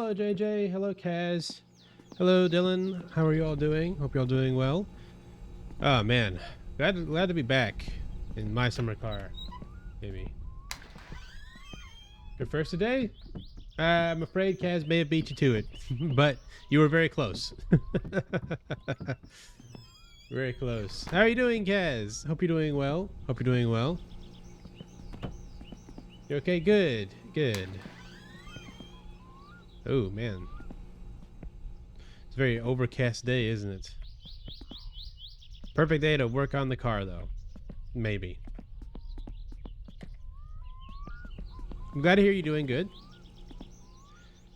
Hello JJ, hello Kaz, hello Dylan. How are you all doing? Hope you're all doing well. Oh man, glad to be back in my summer car. Maybe your first today. I'm afraid Kaz may have beat you to it, but you were very close. Very close. How are you doing, Kaz? Hope you're doing well. Hope you're doing well. You okay? Good. Good. Oh man, it's a very overcast day, isn't it? Perfect day to work on the car, though. Maybe. I'm glad to hear you're doing good.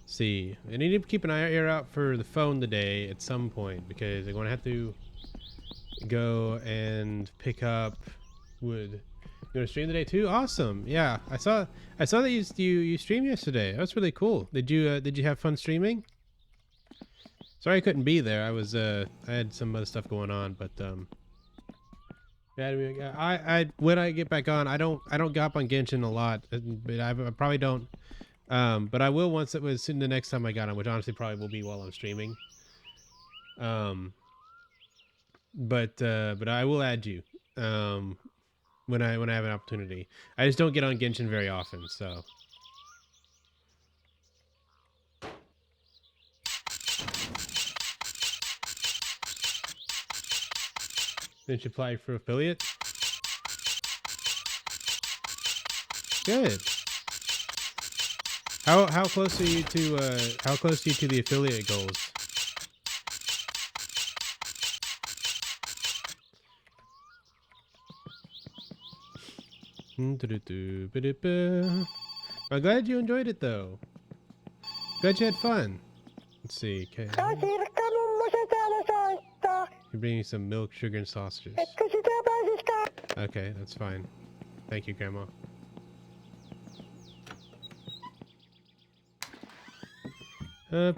See, I need to keep an ear out for the phone today at some point because I'm going to have to go and pick up wood. You want to stream today too? Awesome. Yeah, I saw that you streamed yesterday. That was really cool. Did you have fun streaming? Sorry I couldn't be there. I had some other stuff going on, but yeah, I when I get back on, I don't go up on Genshin a lot, but I probably don't. But I will once it was the next time I got on, which honestly probably will be while I'm streaming. But I will add you. When I have an opportunity. I just don't get on Genshin very often, so. Didn't you apply for affiliate? Good. How close are you to the affiliate goals? I'm glad you enjoyed it though. Glad you had fun. Let's see. Okay. You're bringing some milk, sugar, and sausages. Okay, that's fine. Thank you, Grandma. I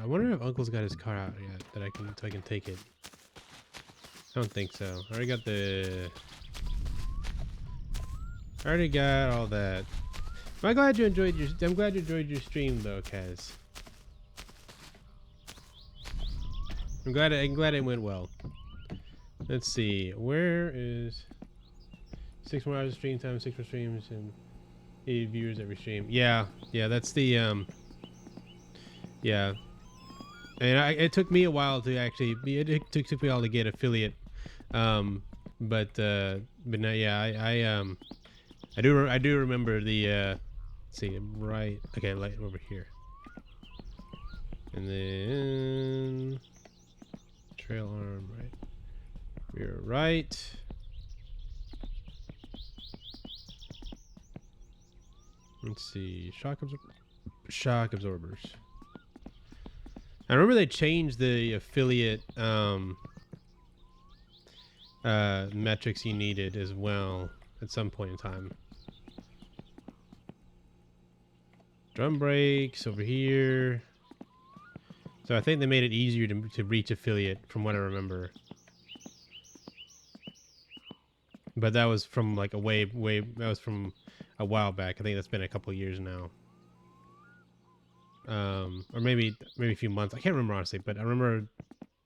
wonder if Uncle's got his car out yet so I can take it. I don't think so. I already got all that. I'm glad you enjoyed your stream though, Kaz. I'm glad it went well. Let's see. Where is 6 more hours of stream time, 6 more streams, and 80 viewers every stream? Yeah, that's the yeah. And it took me a while to actually. It took me a while to get affiliate But no, yeah, I do remember the let's see, right, okay, like over here, and then trail arm right, rear right. Let's see, shock absorbers. I remember they changed the affiliate metrics you needed as well at some point in time. Drum brakes over here. So I think they made it easier to reach affiliate from what I remember. But that was from like that was from a while back. I think that's been a couple of years now. Or maybe a few months. I can't remember honestly, but I remember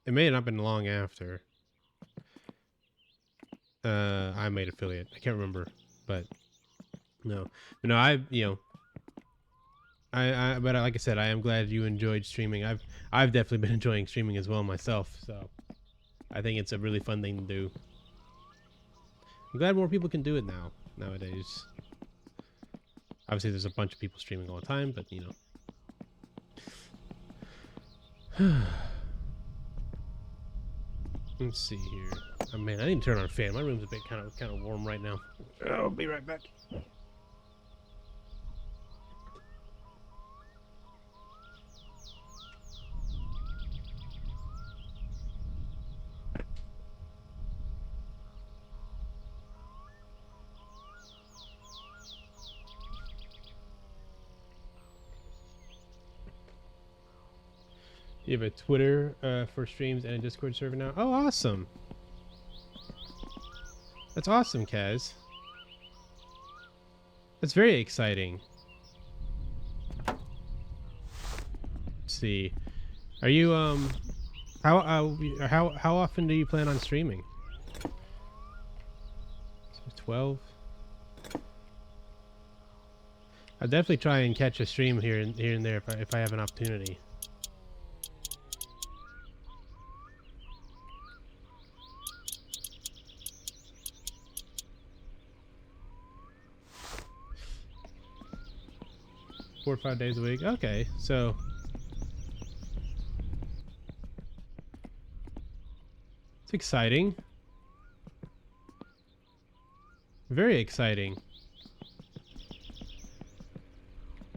it may have not been long after I made affiliate. I can't remember, but no, but like I said, I am glad you enjoyed streaming. I've definitely been enjoying streaming as well myself. So I think it's a really fun thing to do. I'm glad more people can do it nowadays. Obviously, there's a bunch of people streaming all the time, but you know. Let's see here. Oh man, I need to turn on a fan. My room's a bit kind of warm right now. I'll be right back. You have a Twitter for streams and a Discord server now. Oh, awesome! That's awesome, Kaz. That's very exciting. Let's see. Are you how often do you plan on streaming? 12. I'll definitely try and catch a stream here and there if I have an opportunity. Four or 5 days a week. Okay, so it's exciting. Very exciting.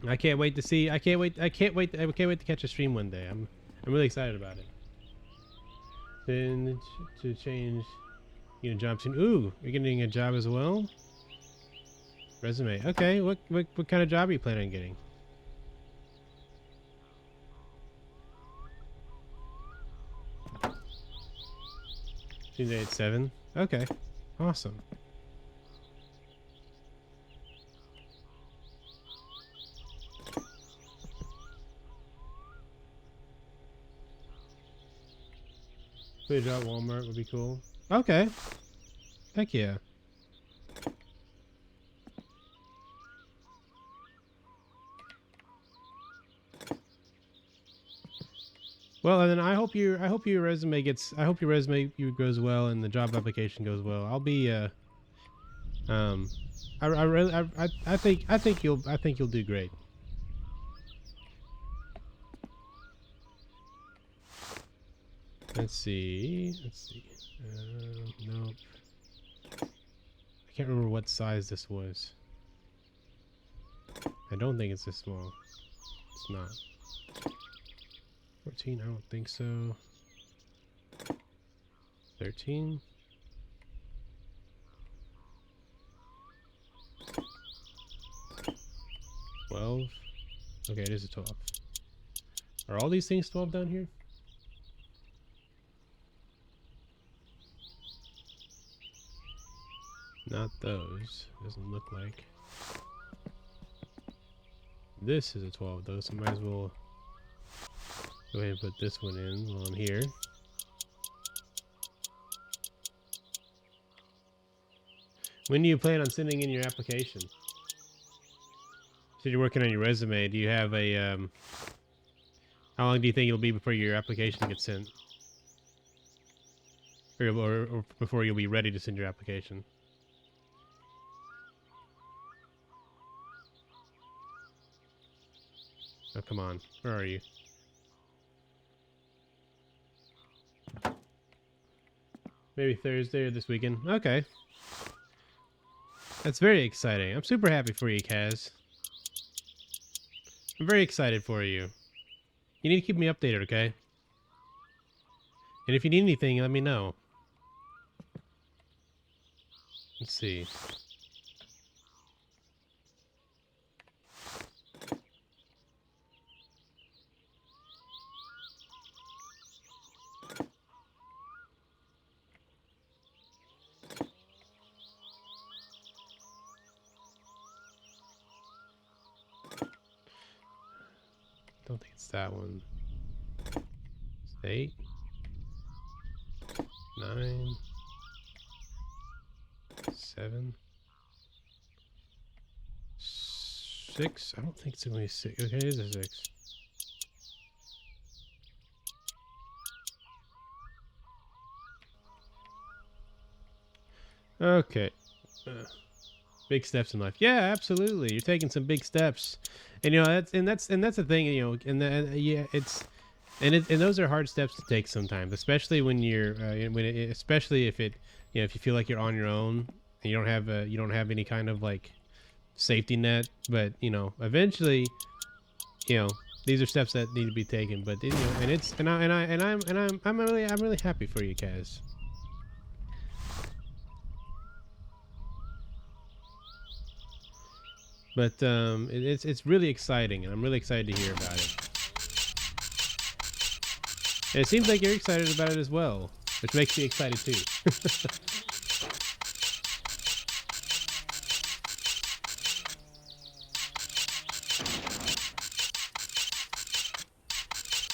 I can't wait to see. I can't wait to catch a stream one day. I'm really excited about it. Then to change, you know, job soon. Ooh, you're getting a job as well. Resume. Okay, what kind of job are you planning on getting? Tuesday at 7. Okay, awesome. Quit a job at Walmart would be cool. Okay. Heck yeah. Well, and then I hope your resume goes well and the job application goes well. I'll be I think you'll do great. Let's see. Nope. I can't remember what size this was. I don't think it's this small. It's not. 14, I don't think so. 13? 12? Okay, it is a 12. Are all these things 12 down here? Not those. Doesn't look like. This is a 12 though, so might as well go ahead and put this one in while I'm here. When do you plan on sending in your application? So you're working on your resume. Do you have a how long do you think it'll be before your application gets sent? or before you'll be ready to send your application. Oh, come on. Where are you? Maybe Thursday or this weekend. Okay. That's very exciting. I'm super happy for you, Kaz. I'm very excited for you. You need to keep me updated, okay? And if you need anything, let me know. Let's see. Don't think it's that one. It's 8, 9, 7, 6. I don't think it's only 6. Okay, it is a 6. Okay. Big steps in life. Yeah, absolutely. You're taking some big steps, and that's the thing. Yeah, and those are hard steps to take sometimes, especially when you're especially if if you feel like you're on your own and you don't have any kind of like safety net. But eventually, you know, these are steps that need to be taken. But and it's I'm really happy for you, Kaz. But it's really exciting, and I'm really excited to hear about it. And it seems like you're excited about it as well, which makes me excited too.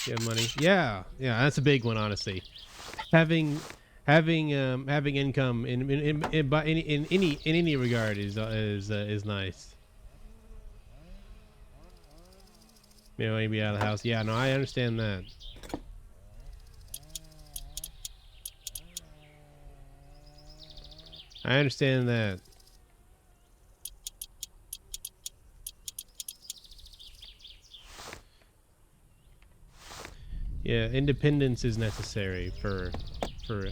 You have money? Yeah, yeah, that's a big one, honestly. Having having income in any regard is nice. Maybe be out of the house. Yeah, no, I understand that. I understand that. Yeah, independence is necessary for for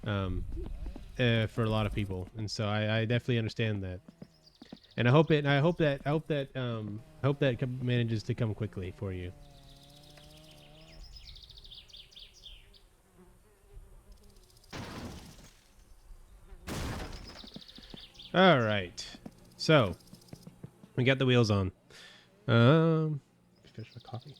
a lot of people, and so I definitely understand that. And I hope that manages to come quickly for you. All right, so we got the wheels on. Finish my coffee.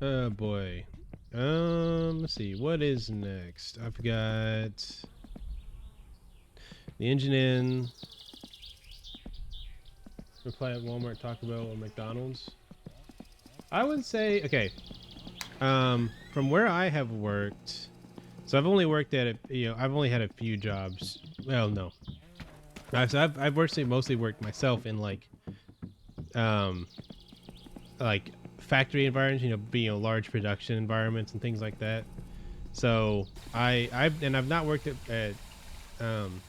Oh boy. Let's see. What is next? I've got the engine in. Reply at Walmart, Taco Bell, or McDonald's. I would say okay. From where I have worked, so I've only worked at I've only had a few jobs. Well, no. So I've mostly worked myself in um, like factory environments, being large production environments and things like that. So I've not worked um,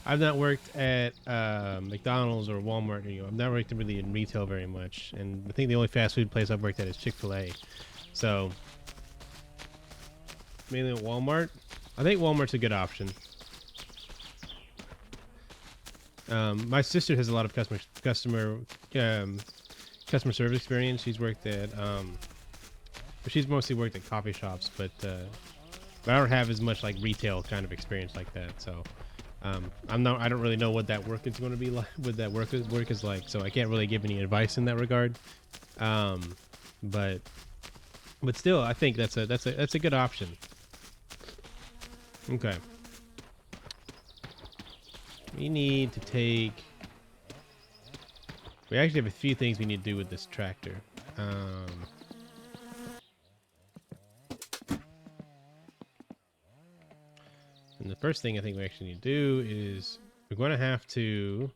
I've not worked at McDonald's or Walmart. I've not worked really in retail very much, and I think the only fast food place I've worked at is Chick-fil-A. So mainly at Walmart. I think Walmart's a good option. My sister has a lot of customer service experience. She's worked at but she's mostly worked at coffee shops, but I don't have as much like retail kind of experience like that. So I don't really know what that work is going to be like, what that work is like. So I can't really give any advice in that regard. But still, I think that's a good option. Okay. We need to take. We actually have a few things we need to do with this tractor. And the first thing I think we actually need to do is we're going to have to.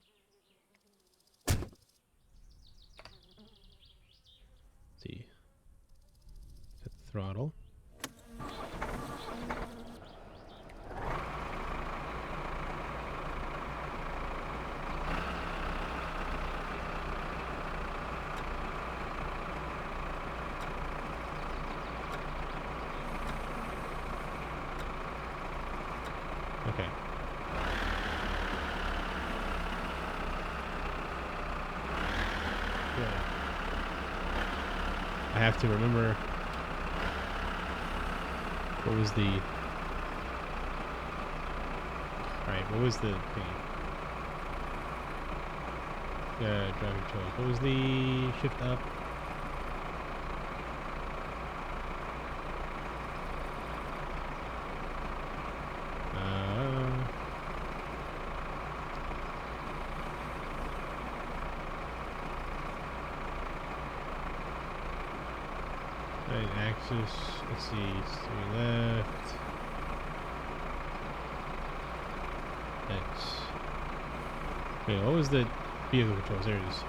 See. Set the throttle. Okay. Yeah. I have to remember what was the. Alright, what was the thing? Driving choice. What was the shift up? Right axis. Let's see. Steering left. X. Wait, what was the vehicle controls? There it is.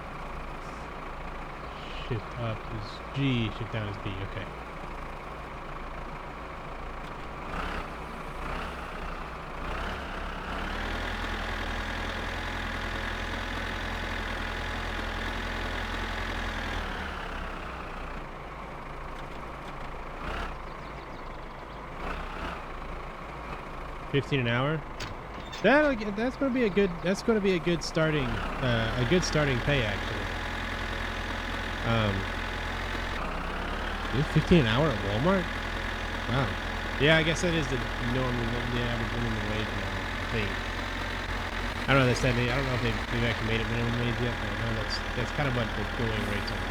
Shift up is G. Shift down is B. Okay. $15 an hour. That's going to be a good. That's going to be a good starting. A good starting pay actually. $15 an hour at Walmart. Wow. Yeah, I guess that is the average minimum wage now. I think. I don't know. I don't know if they've actually made it minimum wage yet, but I know that's kind of what the going rates are.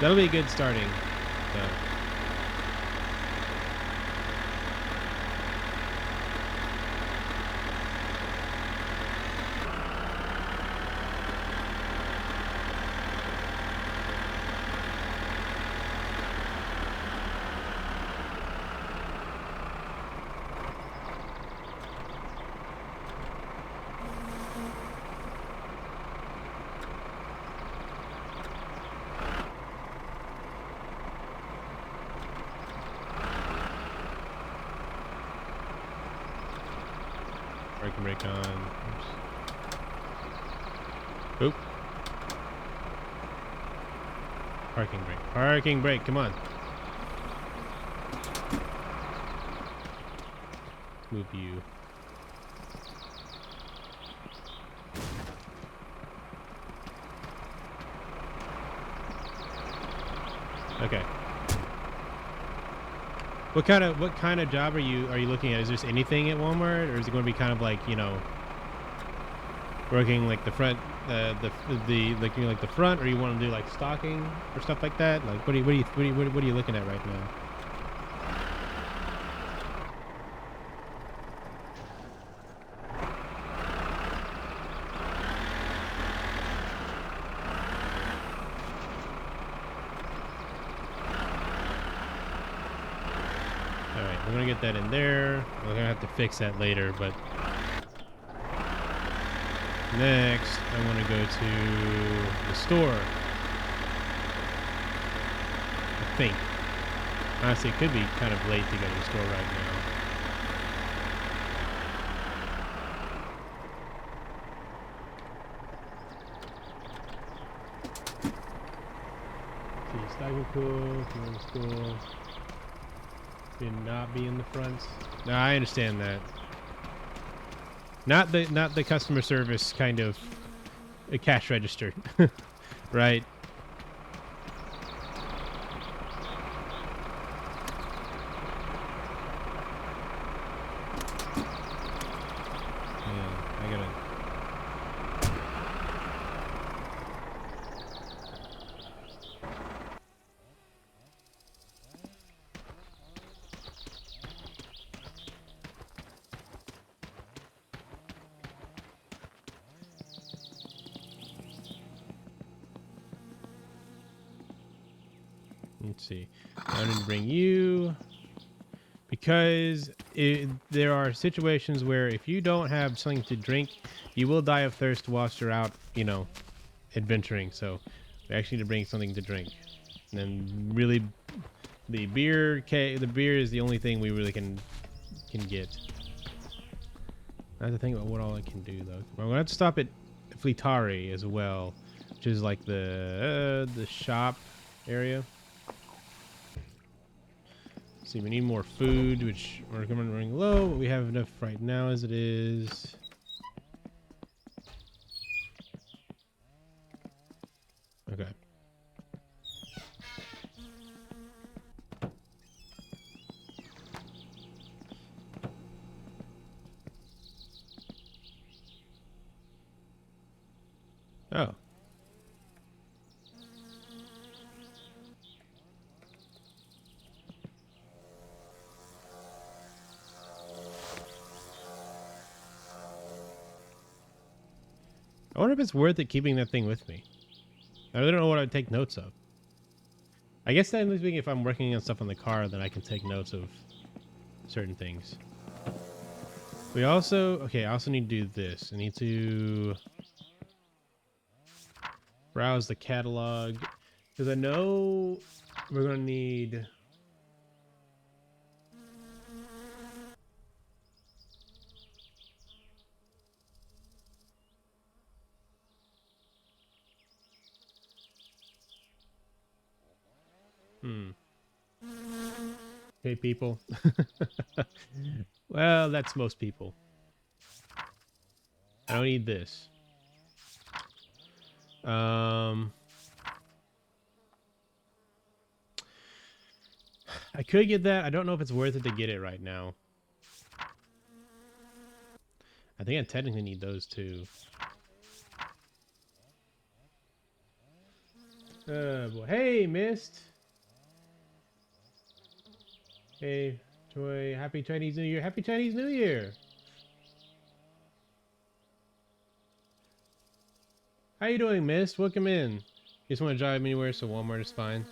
That'll be a good starting. So. Parking brake on. Oops. Oop. Parking brake. Parking brake. Come on. Move you. Okay. What kind of job are you looking at? Is there anything at Walmart, or is it going to be kind of like, you know, working like the front, like the front, or you want to do like stocking or stuff like that? Like, what are you looking at right now? We're gonna get that in there. We're gonna have to fix that later, but next I want to go to the store. I think. Honestly, it could be kind of late to go to the store right now. See, stocking pool, school. Did not be in the front. No, I understand that. Not the customer service kind of a cash register, right? Yeah, I gotta. Let's see. I need to bring you because there are situations where if you don't have something to drink, you will die of thirst whilst you're out, you know, adventuring. So we actually need to bring something to drink. And then really, the beer is the only thing we really can get. I have to think about what all I can do though. We're gonna have to stop at Fleetari as well, which is like the shop area. See, we need more food, which we're running low, but we have enough right now as it is. Okay. Oh. I wonder if it's worth it keeping that thing with me. I really don't know what I'd take notes of. I guess that means if I'm working on stuff on the car, then I can take notes of certain things. We also, okay, I also need to do this. I need to browse the catalog because I know we're going to need... Hey, people. Well, that's most people. I don't need this. I could get that. I don't know if it's worth it to get it right now. I think I technically need those too. Boy. Hey, Mist. Hey, Joy. Happy Chinese New Year. Happy Chinese New Year. How you doing, Mist? Welcome in. You just want to drive anywhere, so Walmart is fine.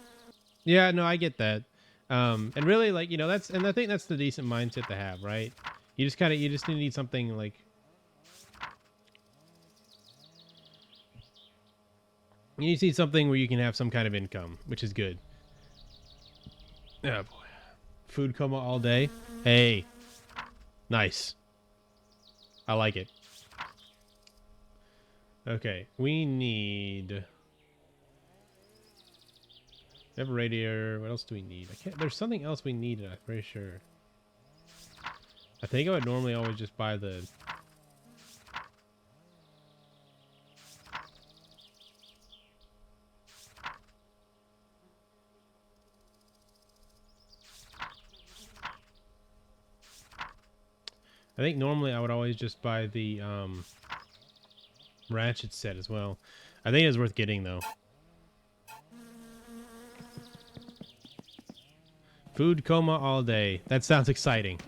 Yeah, no, I get that. And really, like, you know, I think that's the decent mindset to have, right? You just need something like... You need something where you can have some kind of income, which is good. Oh, boy. Food coma all day. Hey. Nice. I like it. Okay, we need... We have a radiator. What else do we need? There's something else we need, I'm pretty sure. I think I would normally always just buy the... I think normally I would always just buy the ratchet set as well. I think it's worth getting though. Food coma all day. That sounds exciting.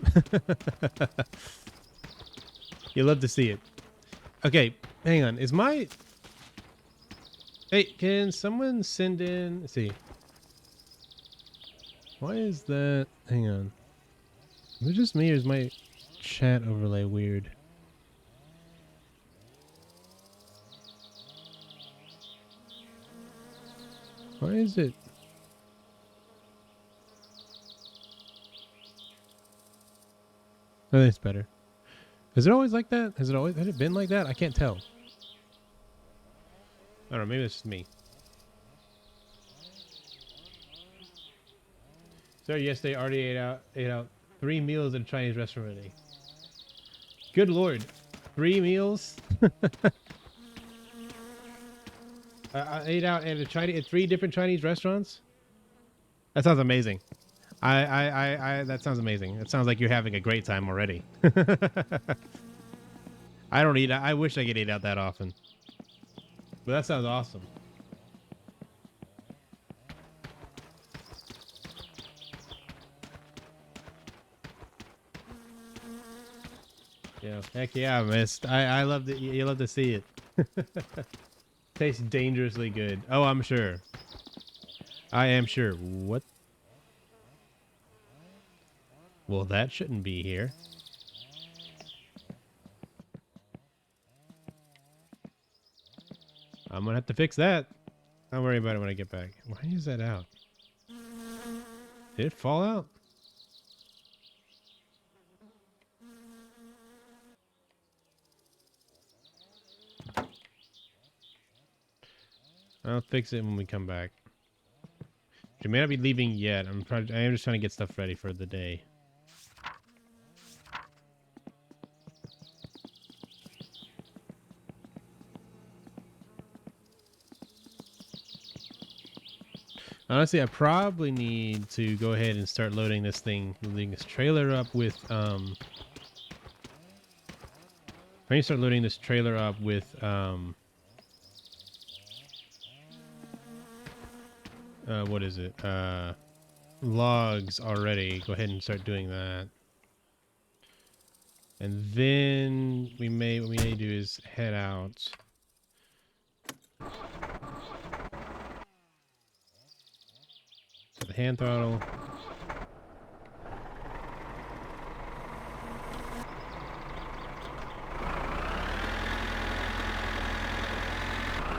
You love to see it. Okay, hang on. Is my... Hey, can someone send in... Let's see. Why is that... Hang on. Is it just me or is my chat overlay weird? Why is it... I think it's better. Is it always like that? Has it been like that? I can't tell. I don't know, maybe it's just me. So yes, they already ate out 3 meals at a Chinese restaurant today. Good Lord. 3 meals? I ate out at at 3 different Chinese restaurants? That sounds amazing. That sounds amazing. It sounds like you're having a great time already. I don't eat. I wish I could eat out that often. But that sounds awesome. Yeah, heck yeah, Mist. I love that. You love to see it. Tastes dangerously good. Oh, I'm sure. I am sure. What Well, that shouldn't be here. I'm gonna have to fix that. Don't worry about it when I get back. Why is that out? Did it fall out? I'll fix it when we come back. We may not be leaving yet. I am just trying to get stuff ready for the day. Honestly, I probably need to go ahead and start loading this trailer up with, I need to start loading this trailer up with, what is it? Logs already. Go ahead and start doing that. And then what we may do is head out. The hand throttle.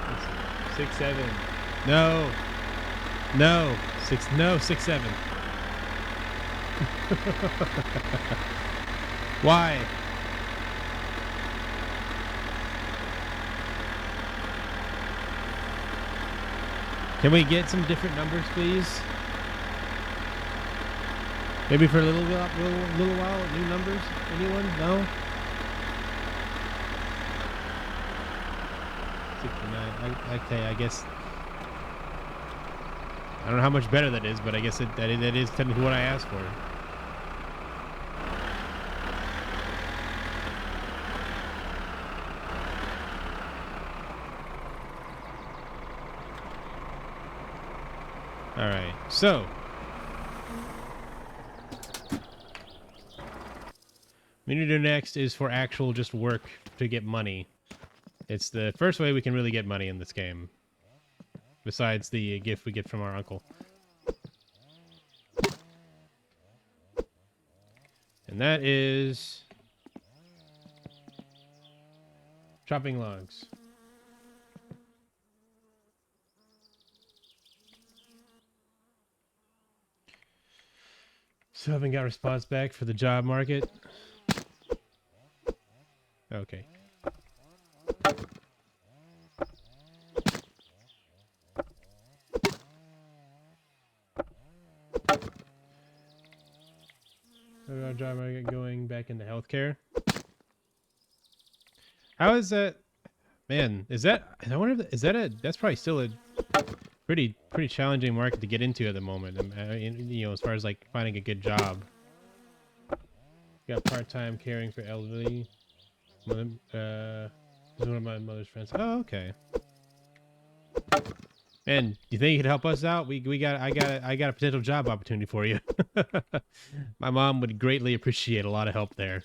Let's see. 6, 7. No. No. 6. No. 6, 7. Why? Can we get some different numbers, please? Maybe for a little while, new numbers? Anyone? No? 69. Okay, I guess. I don't know how much better that is, but I guess that is technically what I asked for. All right, so. What we need to do next is for actual just work to get money. It's the first way we can really get money in this game. Besides the gift we get from our uncle. And that is... chopping logs. So I haven't got a response back for the job market. Okay. Our job market going back into healthcare. How is that? Man, is that? I wonder if is that a? That's probably still a pretty challenging market to get into at the moment. You know, as far as like finding a good job. Got part-time caring for elderly. Mother, is one of my mother's friends. Oh, okay. And you think you could help us out? I got a potential job opportunity for you. My mom would greatly appreciate a lot of help there.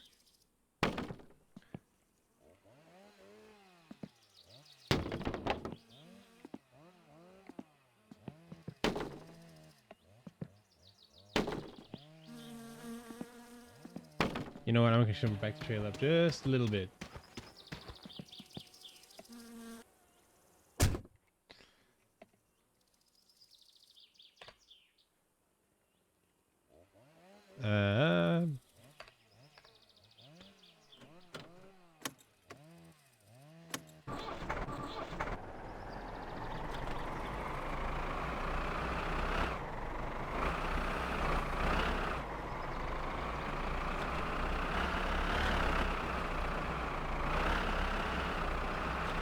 You know what? I'm gonna shove back the trail up just a little bit.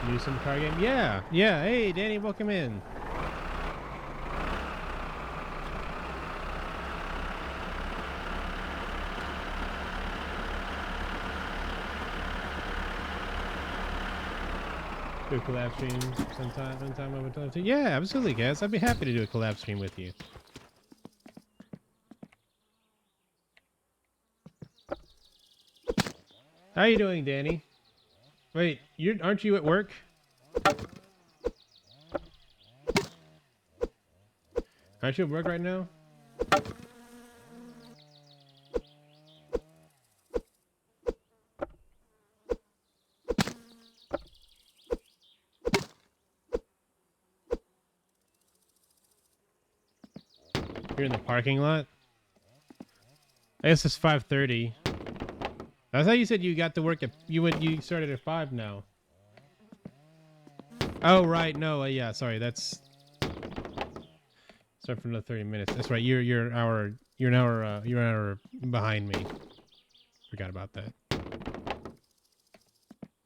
Use some car game? Yeah. Hey, Danny, welcome in. Do a collab stream sometime I would love to. Yeah, absolutely, guys. I'd be happy to do a collab stream with you. How you doing, Danny? Wait, aren't you at work? Aren't you at work right now? You're in the parking lot? I guess it's 5:30. That's how you said you got to work at... You started at 5 now. Oh, right. No, yeah, sorry. That's... Start for another 30 minutes. That's right. You're an hour behind me. Forgot about that.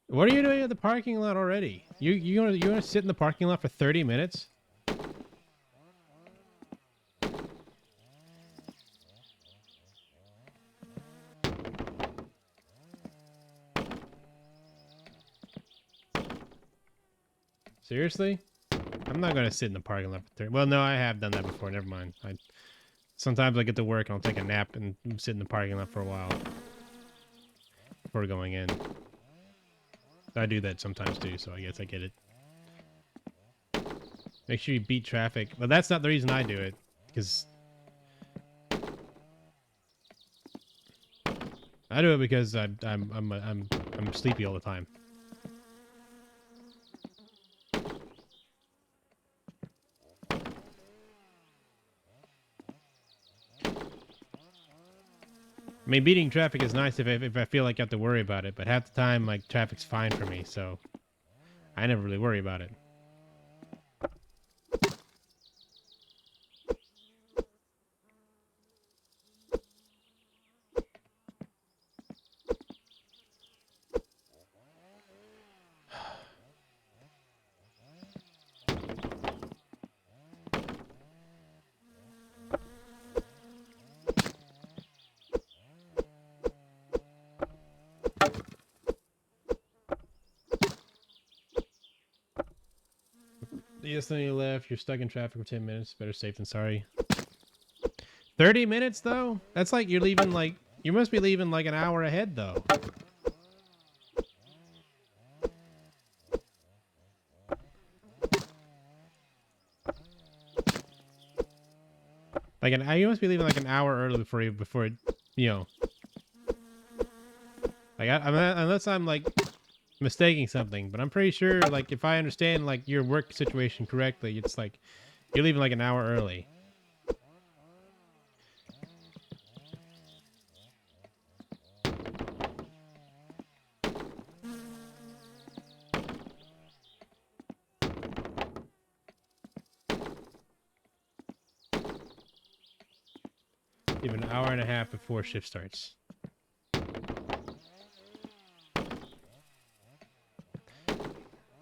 What are you doing at the parking lot already? You gonna sit in the parking lot for 30 minutes? Seriously? I'm not gonna sit in the parking lot for 30. Well, no, I have done that before. Never mind. Sometimes I get to work and I'll take a nap and sit in the parking lot for a while before going in. I do that sometimes too, so I guess I get it. Make sure you beat traffic. But that's not the reason I do it, because I do it because I'm sleepy all the time. I mean, beating traffic is nice if I feel like I have to worry about it, but half the time, like, traffic's fine for me, so I never really worry about it. Yes, then you left. You're stuck in traffic for 10 minutes. Better safe than sorry. 30 minutes, though? That's like you're leaving, like... You must be leaving, like, an hour ahead, though. Like, you must be leaving, like, an hour early before you know... Like, unless I'm, like, mistaking something. But I'm pretty sure, like, if I understand, like, your work situation correctly, it's, like, you're leaving, like, an hour early. Even an hour and a half before shift starts.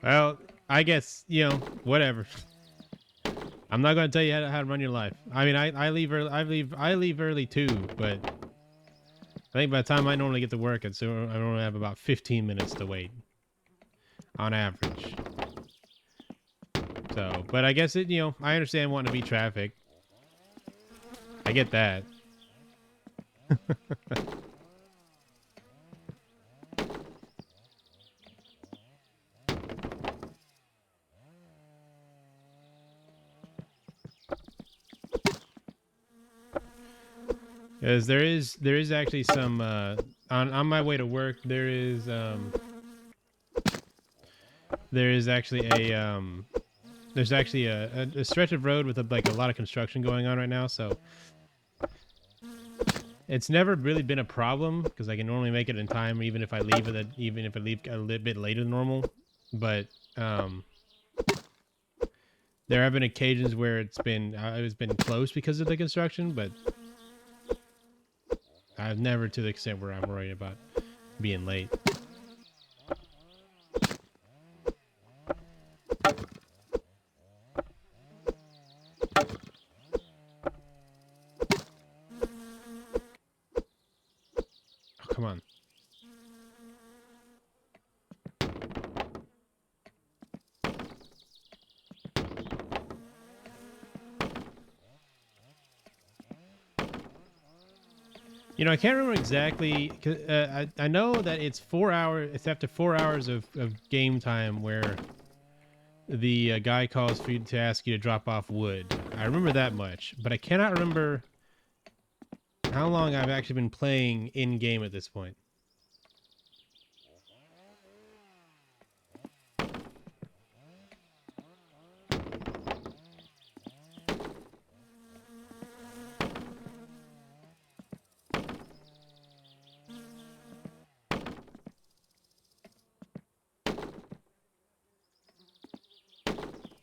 Well, I guess, you know, whatever. I'm not going to tell you how to run your life. I mean, I leave early. I leave early too, but I think by the time I normally get to work, I normally have about 15 minutes to wait on average. So, but I guess it, you know, I understand wanting to beat traffic. I get that. Because there is actually some on my way to work there is actually a there's actually a stretch of road with like a lot of construction going on right now, so it's never really been a problem because I can normally make it in time even if I leave a little bit later than normal. But there have been occasions where it's been close because of the construction, but I've never to the extent where I'm worried about being late. Oh, come on. You know, I can't remember exactly. I know that it's 4 hours. It's after 4 hours of game time where the guy calls for you to ask you to drop off wood. I remember that much, but I cannot remember how long I've actually been playing in game at this point.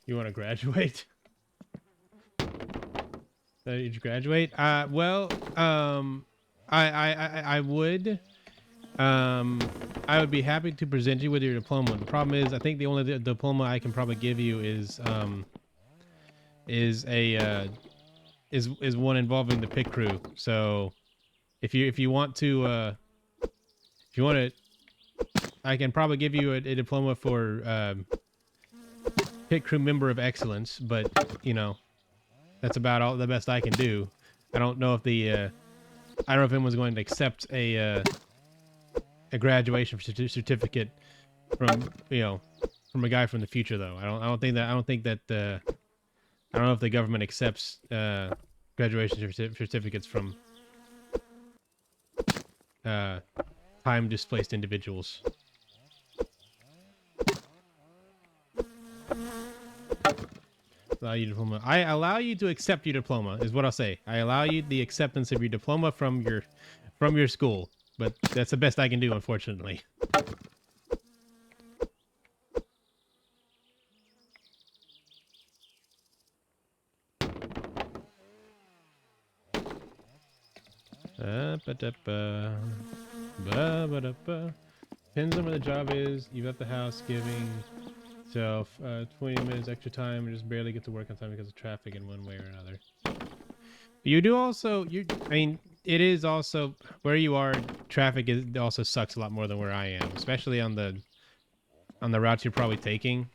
You want to graduate? Did you graduate? Well, I would. I would be happy to present you with your diploma. The problem is, I think the only diploma I can probably give you is a is one involving the pit crew. So if you want to if you want to, I can probably give you a diploma for pit crew member of excellence. But you know, that's about all the best I can do. I don't know if the I don't know if anyone's going to accept a graduation certificate from from a guy from the future though. I don't think that I don't know if the government accepts graduation certificates from time displaced individuals. Allow you diploma. I allow you to accept your diploma is what I'll say. I allow you the acceptance of your diploma from your school, but that's the best I can do, unfortunately. Depends on where the job is. You left the house giving yourself 20 minutes extra time and just barely get to work on time because of traffic in one way or another. You do also, I mean, it is also where you are. Traffic also sucks a lot more than where I am, especially on the routes you're probably taking.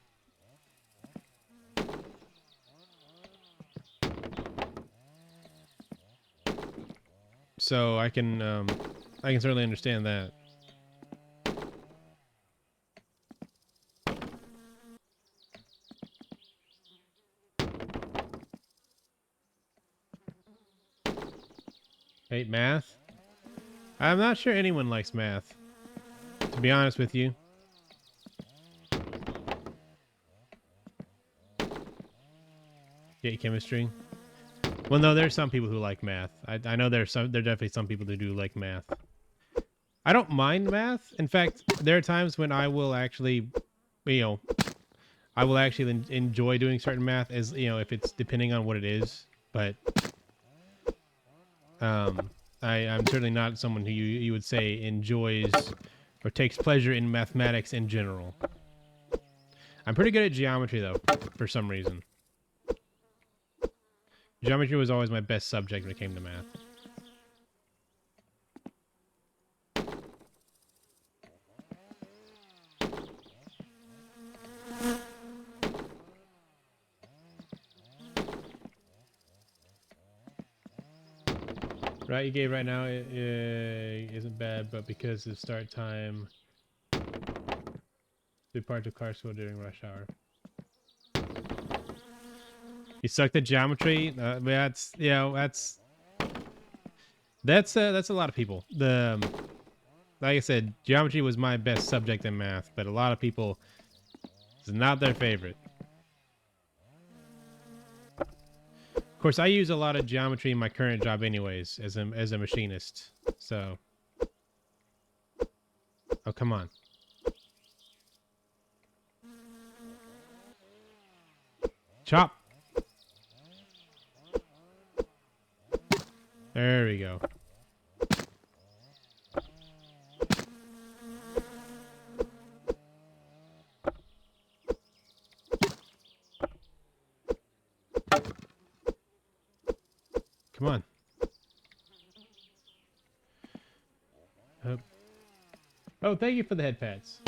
So I can certainly understand that. Hate math? I'm not sure anyone likes math, to be honest with you. Hate chemistry. Well, no, there's some people who like math. I know there are definitely some people who do like math. I don't mind math. In fact, there are times when I will actually, I will actually enjoy doing certain math, as if it's depending on what it is. But I'm certainly not someone who you would say enjoys or takes pleasure in mathematics in general. I'm pretty good at geometry though, for some reason. Geometry was always my best subject when it came to math. Right, you gave right now isn't bad, but because of start time, depart to car school during rush hour. You sucked at geometry. That's that's a lot of people. Like I said, geometry was my best subject in math, but a lot of people, it's not their favorite. Of course, I use a lot of geometry in my current job, anyways, as a machinist. So, oh come on. Chop. There we go. Come on. Oh, thank you for the head pads.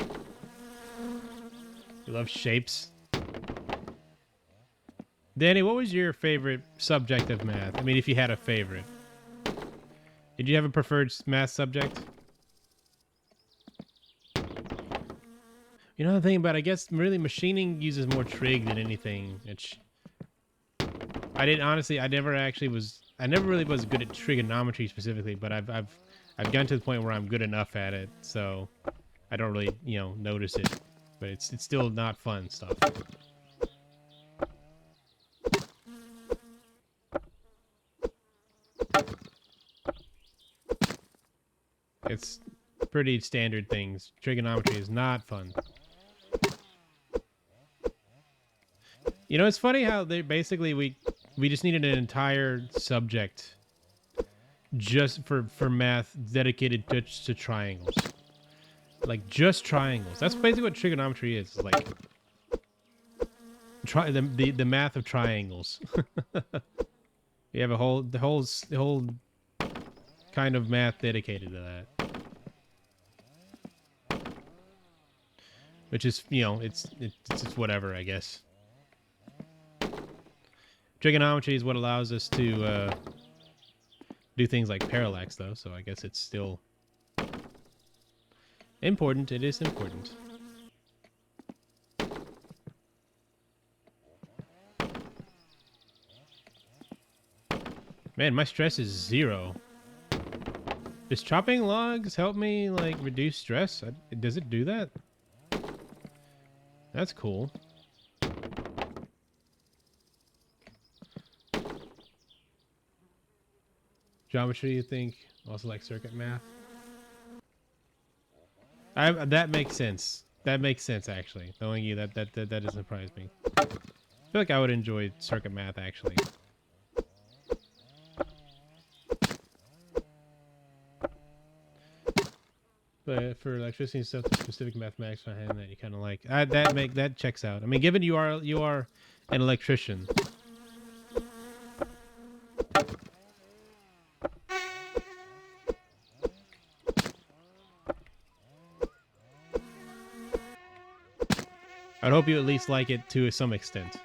You love shapes. Danny, what was your favorite subject of math? I mean, if you had a favorite. Did you have a preferred math subject? You know the thing about, I guess, really machining uses more trig than anything. I never really was good at trigonometry specifically, but I've gotten to the point where I'm good enough at it, so I don't really, notice it. But it's still not fun stuff. It's pretty standard things. Trigonometry is not fun. You know, it's funny how they basically we just needed an entire subject just for math dedicated just to triangles. Like just triangles. That's basically what trigonometry is. It's like the math of triangles. You have the whole kind of math dedicated to that. Which is, you know, it's just whatever, I guess. Trigonometry is what allows us to do things like parallax, though, so I guess it's still important. It is important. Man, my stress is 0. Does chopping logs help me, like, reduce stress? Does it do that? That's cool. Geometry, you think? Also like circuit math? That makes sense. That makes sense, actually. Knowing you, that doesn't surprise me. I feel like I would enjoy circuit math, actually. But for electricity and stuff, the specific mathematics behind that you kind of like. That checks out. I mean, given you are an electrician. I'd hope you at least like it to some extent.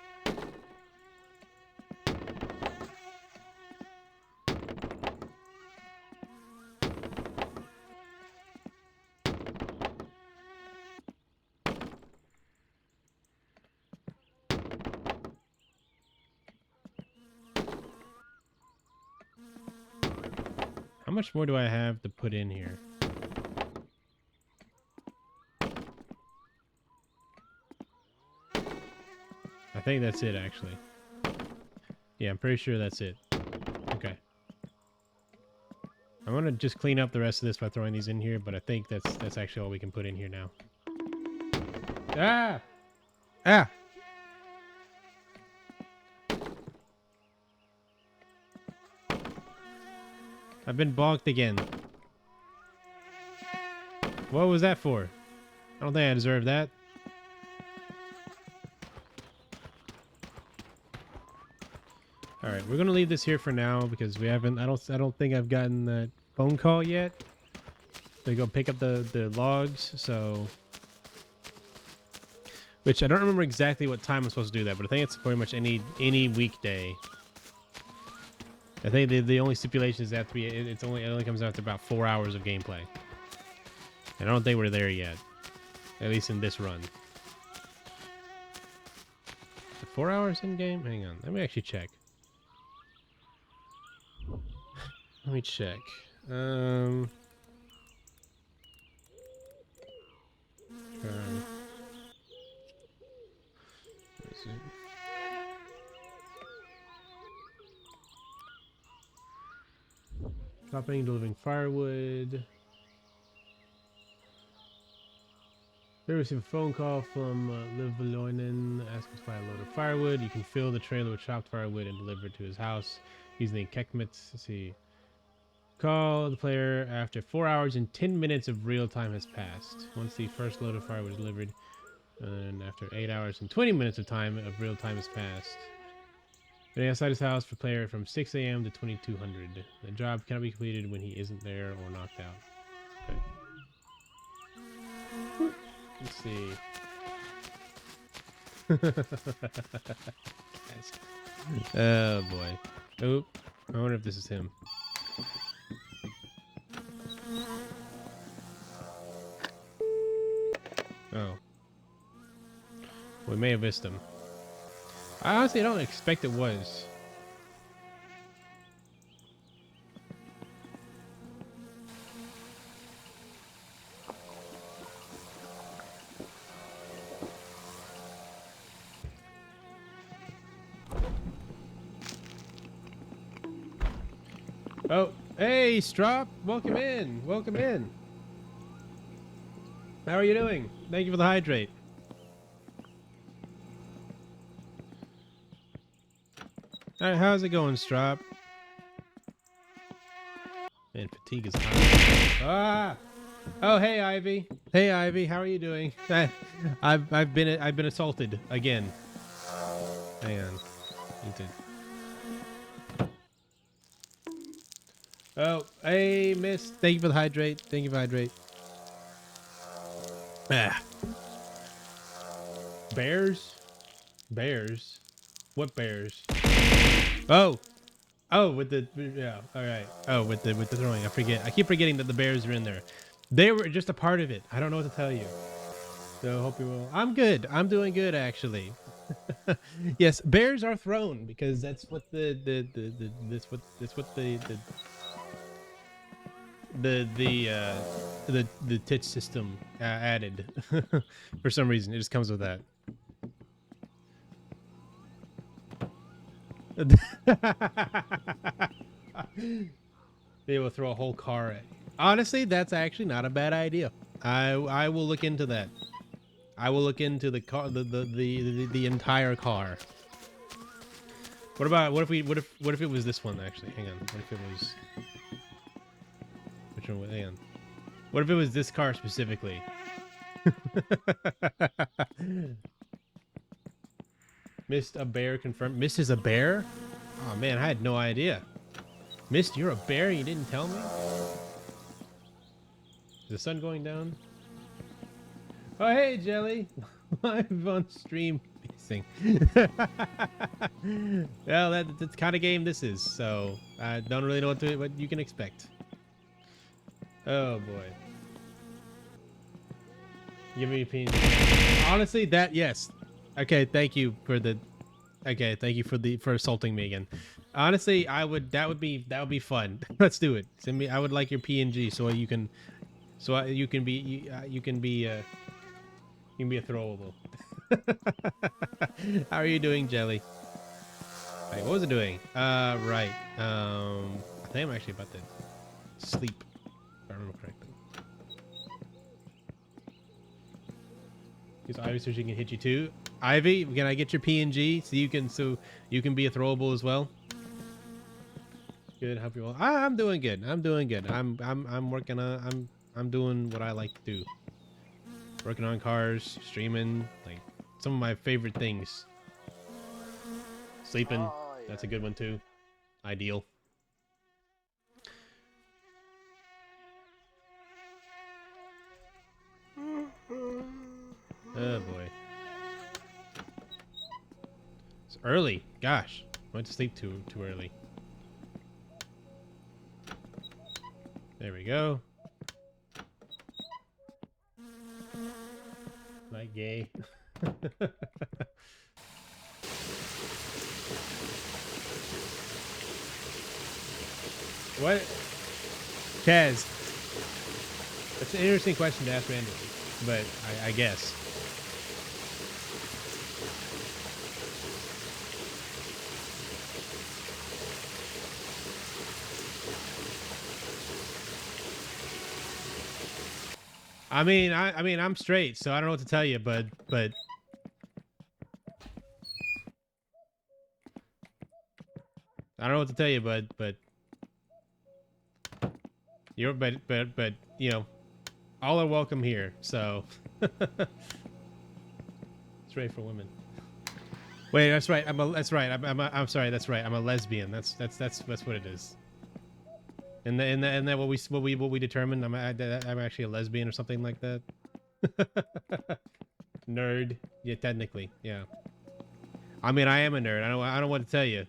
How much more do I have to put in here? I think that's it, actually. Yeah, I'm pretty sure that's it. Okay. I'm gonna just clean up the rest of this by throwing these in here, but I think that's actually all we can put in here now. Ah! Ah! I've been bonked again. What was that for? I don't think I deserve that. All right, we're gonna leave this here for now because we haven't. I don't think I've gotten that phone call yet. They go pick up the logs. So, which I don't remember exactly what time I'm supposed to do that, but I think it's pretty much any weekday. I think the only stipulation is that it only comes out to about 4 hours of gameplay. And I don't think we're there yet. At least in this run. 4 hours in game? Hang on. Let me actually check. Let me check. Chopping, delivering firewood. They receive a phone call from Livaloinen asking to buy a load of firewood. You can fill the trailer with chopped firewood and deliver it to his house using the Kekmits. Let's see. Call the player after 4 hours and 10 minutes of real time has passed. Once the first load of firewood is delivered, and after 8 hours and 20 minutes of time of real time has passed. Then outside his house for player from 6 a.m. to 2200. The job cannot be completed when he isn't there or knocked out. Okay. Let's see. Oh boy. Oh, I wonder if this is him. Oh. We may have missed him. I honestly don't expect it was. Oh, hey, Strop. Welcome in. Welcome in. How are you doing? Thank you for the hydrate. All right, how's it going, Strop? Man, fatigue is high. Ah! Oh, hey, Ivy. Hey, Ivy. How are you doing? I've been assaulted again. Hang on. Need to... Oh, hey, Miss. Thank you for the hydrate. Thank you for the hydrate. Ah. Bears? Bears? What bears? Oh. Oh, with the, yeah, all right. Oh, with the throwing. I forget. I keep forgetting that the bears are in there. They were just a part of it. I don't know what to tell you. So hope you will. I'm good. I'm doing good, actually. Yes, bears are thrown because that's what that's what the titch system added. For some reason, it just comes with that. They will throw a whole car at you. Honestly, that's actually not a bad idea. I will look into that. I will look into the car, the entire car. What about what if it was this one actually? Hang on. What if it was which one? Hang on. What if it was this car specifically? Missed a bear confirmed. Missed is a bear? Oh man, I had no idea. Missed, you're a bear? You didn't tell me? Is the sun going down? Oh hey Jelly! Live on stream. Missing. Well, that's the kind of game this is, so I don't really know what you can expect. Oh boy. Give me a opinion. Honestly, that yes. Okay, thank you for the. Okay, thank you for assaulting me again. Honestly, that would be fun. Let's do it. Send me. I would like your PNG so you can, you can be you can be a throwable. How are you doing, Jelly? Wait, what was it doing? Right. I think I'm actually about to sleep, if I remember correctly. Because Ivy so she can hit you too. Ivy, can I get your PNG so you can be a throwable as well? Good. Hope you all. I'm doing good. I'm doing good. I'm working on. I'm doing what I like to do. Working on cars, streaming, like some of my favorite things. Sleeping. Oh, yeah. That's a good one too. Ideal. Oh boy. It's early. Gosh. I went to sleep too early. There we go. Like gay. What? Kaz. That's an interesting question to ask randomly, but I guess. I mean, I'm straight, so I don't know what to tell you, but I don't know what to tell you, but you're but you know, all are welcome here. So straight for women. Wait, that's right. That's right. I'm sorry. That's right. I'm a lesbian. That's what it is. And that what we determined. I'm actually a lesbian or something like that. Nerd. Yeah, technically. Yeah. I mean, I am a nerd. I don't know what to tell you.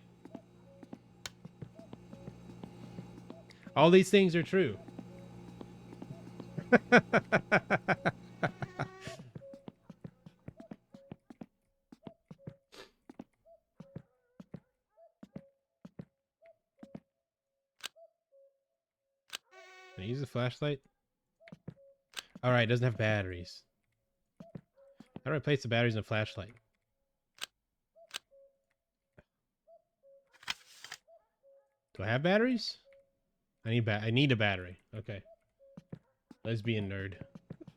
All these things are true. Can I use a flashlight? All right, it doesn't have batteries. How do I replace the batteries in a flashlight? Do I have batteries? I need a battery. Okay. Lesbian nerd.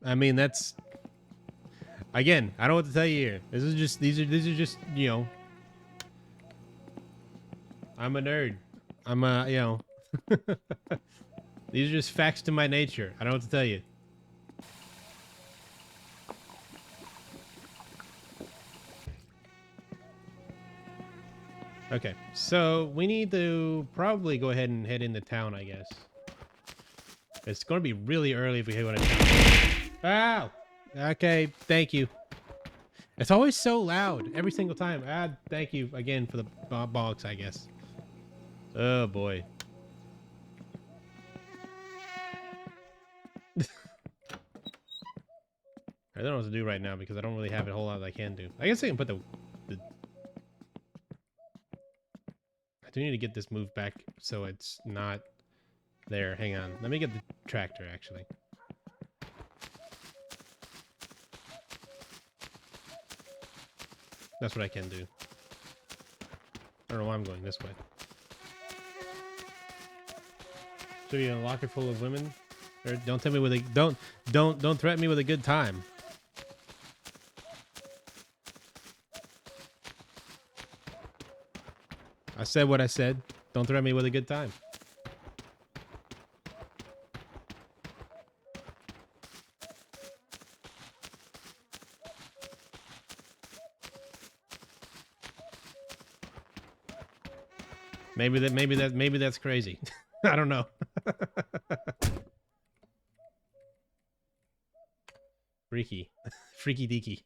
I mean, that's again, I don't know what to tell you here. These are just, you know, I'm a nerd. I'm a, you know, these are just facts to my nature. I don't know what to tell you. Okay, so we need to probably go ahead and head into town, I guess. It's going to be really early if we head into town. Ow! Okay, thank you. It's always so loud every single time. Thank you again for the bonks, I guess. Oh boy. I don't know what to do right now because I don't really have a whole lot that I can do. I guess I can put the I do need to get this moved back so it's not there. Hang on. Let me get the tractor, actually. That's what I can do. I don't know why I'm going this way. So you're in a locker full of women? Or don't tell me with a don't threaten me with a good time. I said what I said. Don't threaten me with a good time. Maybe that's crazy. I don't know. Freaky. Freaky deaky.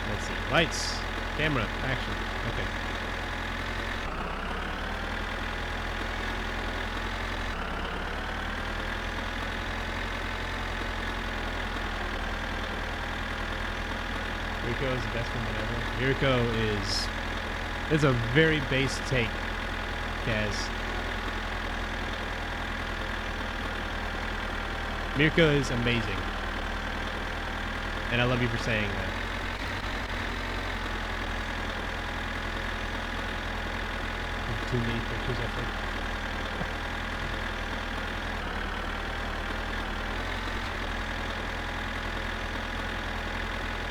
Let's see. Lights, camera, action. Okay. Mirko is the best one ever. Mirko is a very base take, Kaz. Mirko is amazing. And I love you for saying that. Too many pictures, I think.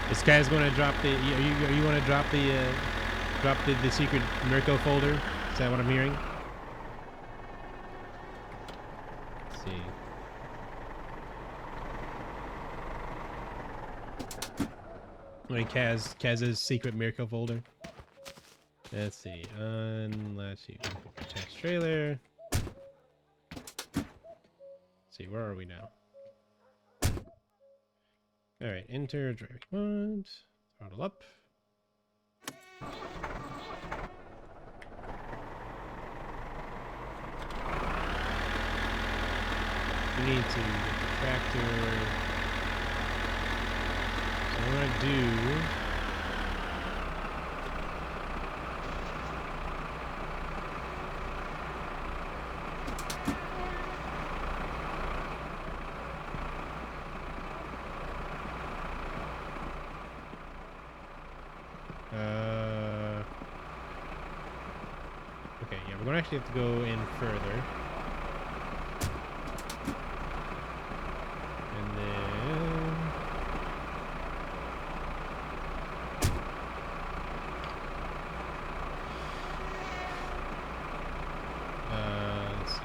This guy's going to drop the. Are you going to drop the secret Mirko folder? Is that what I'm hearing? Let's see. Wait, Kaz's secret Mirko folder. Let's see. Let's see. Text trailer. Let's see. Where are we now? All right. Enter driving mode. Throttle up. We need to get the tractor. So what I'm gonna do. Okay, yeah, we're gonna actually have to go in further. And then let's see.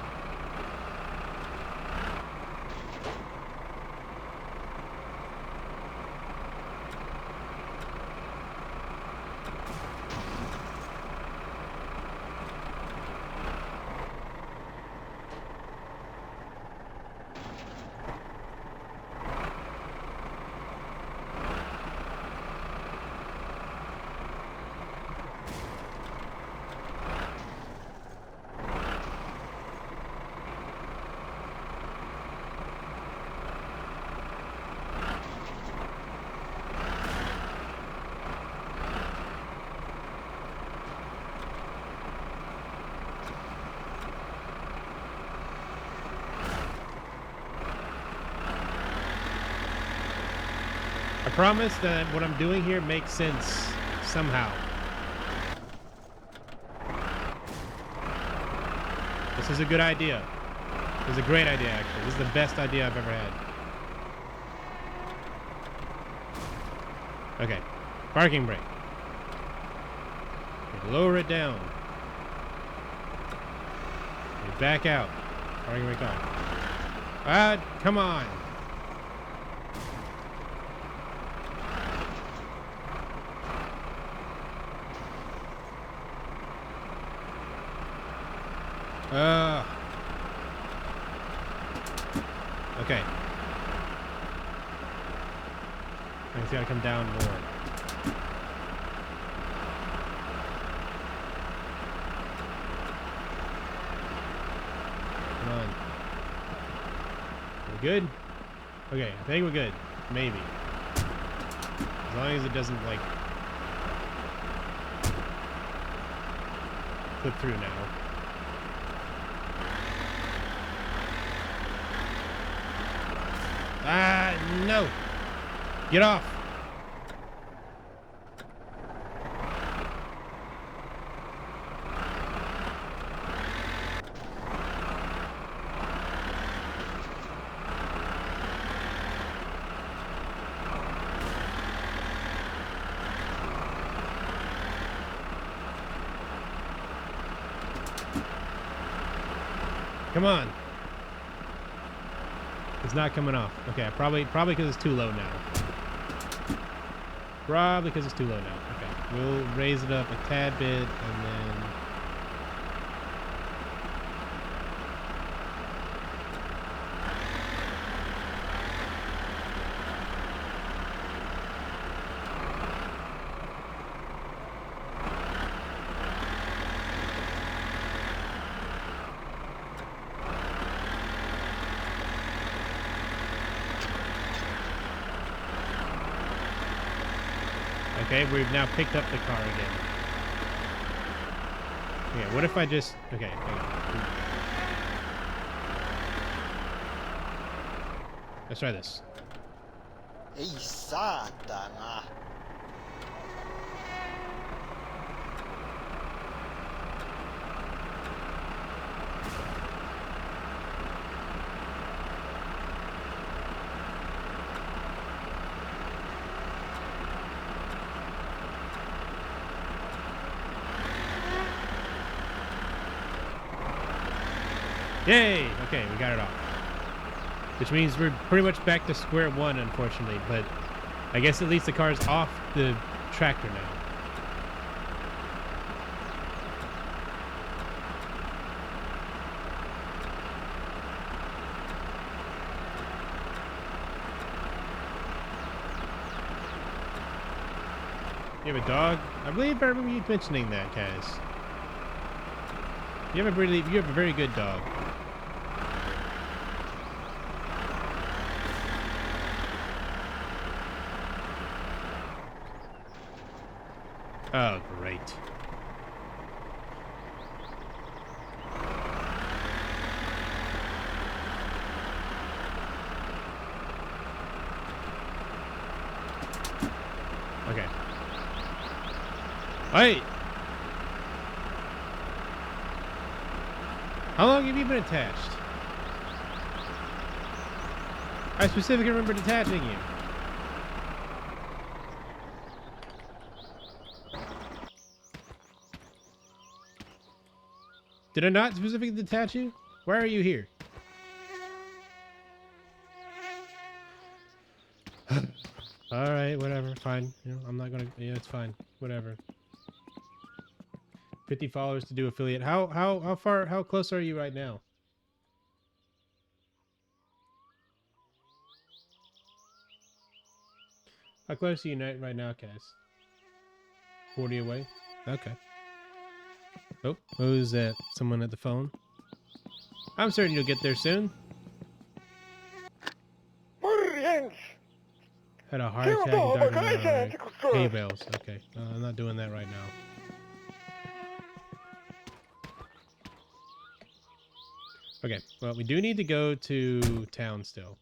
I promise that what I'm doing here makes sense somehow. This is a good idea. This is a great idea, actually. This is the best idea I've ever had. Okay. Parking brake. Lower it down. Back out. Parking brake on. Ah, come on. Okay. I just gotta come down more. Come on. We good? Okay, I think we're good. Maybe. As long as it doesn't, like, clip through now. Ah, no! Get off! Come on. It's not coming off. Okay, probably because it's too low now. Probably because it's too low now. Okay, we'll raise it up a tad bit and then... Okay, we've now picked up the car again. Okay, what if I just... Okay, hang on. Let's try this. Ehi, Satana! Yay! Okay, we got it off. Which means we're pretty much back to square one, unfortunately. But I guess at least the car's off the tractor now. You have a dog? I believe I remember you mentioning that, Kaz. You have a very good dog. Oh, great. Okay. Hey! How long have you been attached? I specifically remember detaching you. Did I not specifically detach you? Why are you here? Alright, whatever, fine. You know, I'm not gonna... Yeah, it's fine. Whatever. 50 followers to do affiliate. How close are you right now? How close are you right now, Cass? 40 away? Okay. Oh, who's that? Someone at the phone? I'm certain you'll get there soon. Had a heart attack. Hay bales. Okay. I'm not doing that right now. Okay. Well, we do need to go to town still.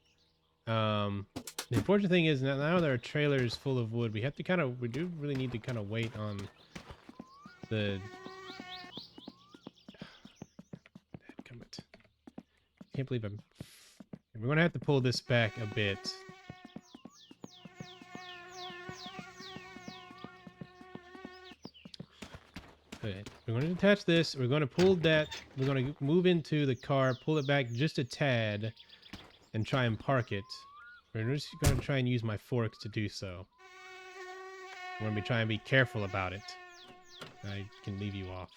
The unfortunate thing is now there are trailers full of wood. We do really need to kind of wait on the... can't believe I'm... We're going to have to pull this back a bit. Okay, we're going to detach this. We're going to pull that. We're going to move into the car, pull it back just a tad, and try and park it. We're just going to try and use my forks to do so. We're going to be trying to be careful about it. I can leave you off.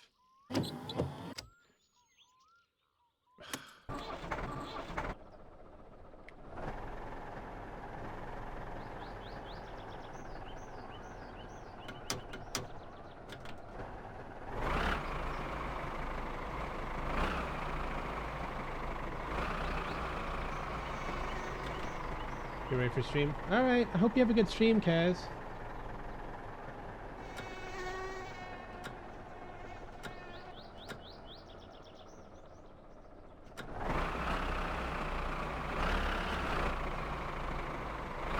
You ready for stream? All right. I hope you have a good stream, Kaz.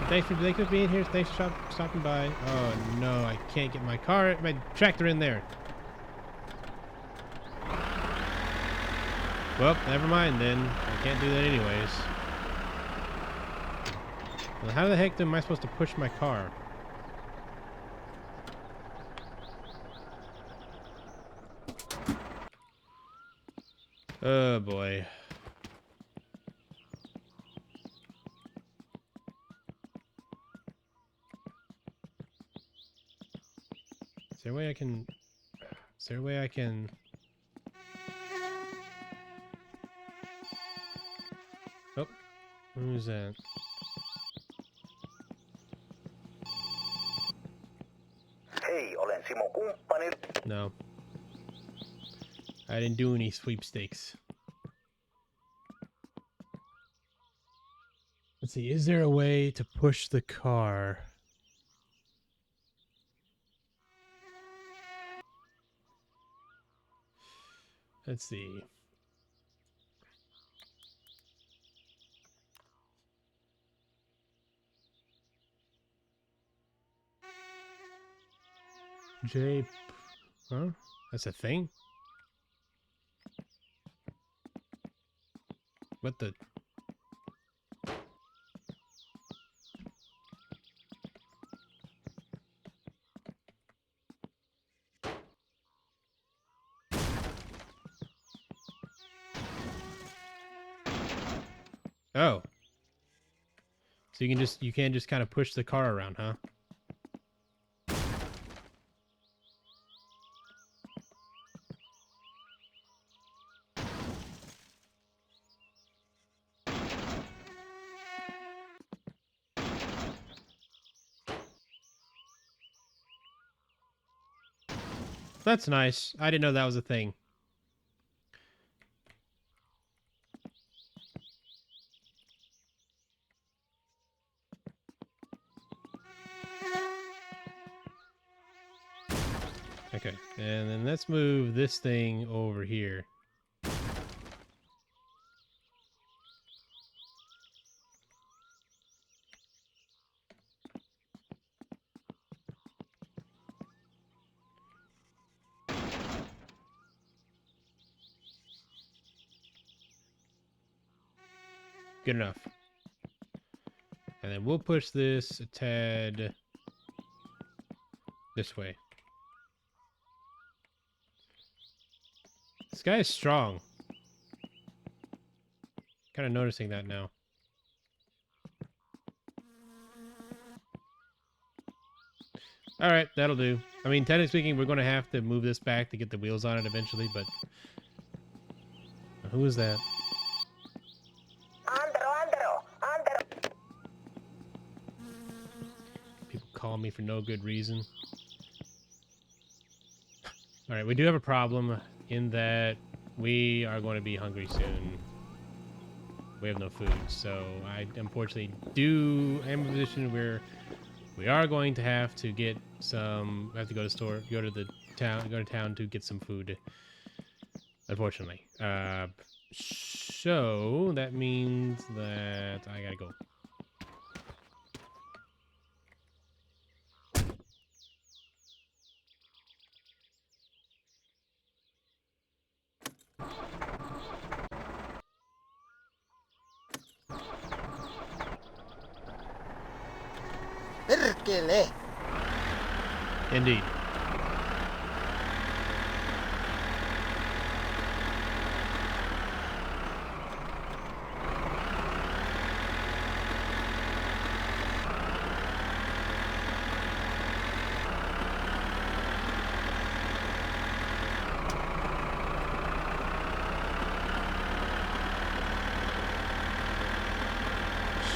Thanks for being here. Thanks for stopping by. Oh no, I can't get my tractor in there. Well, never mind then. I can't do that anyways. Well, how the heck am I supposed to push my car? Oh boy. Is there a way I can... Is there a way I can... Oh, who's that? Hei, olen Simo kumppani. No. I didn't do any sweepstakes. Let's see, is there a way to push the car? Let's see. J... Huh? That's a thing? What the... Oh. So you can't just kind of push the car around, huh? That's nice. I didn't know that was a thing. Okay, and then let's move this thing over here. Good enough. And then we'll push this a tad this way. This guy is strong. Kind of noticing that now. All right, that'll do. I mean, technically speaking, we're going to have to move this back to get the wheels on it eventually, but... Who is that? People call me for no good reason. All right, we do have a problem in that we are going to be hungry soon. We have no food, so I unfortunately am in a position where we are going to have to get some. I have to go to town to get some food. Unfortunately, so that means that I gotta go. perkele. Indeed.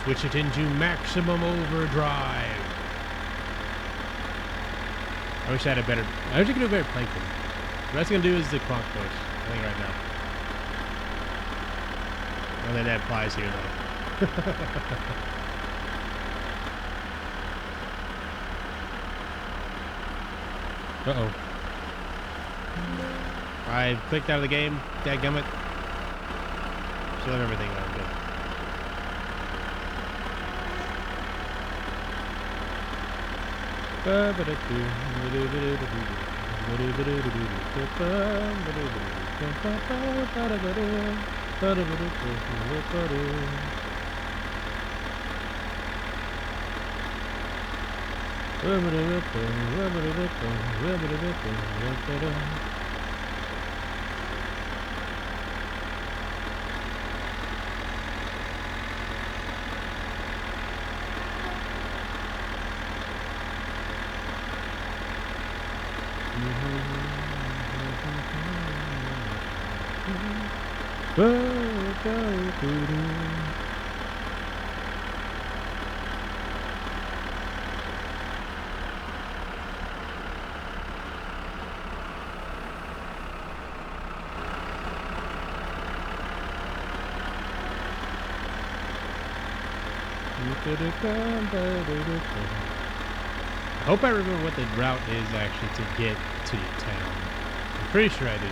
Switch it into maximum overdrive. I wish I had a better. I wish I could do a better plankton. What that's gonna do is the clonk voice. I think right now. I don't think that applies here though. Uh-oh. I clicked out of the game. Dadgummit. Still have everything on. Good. I hope I remember what the route is actually to get to town. I'm pretty sure I do.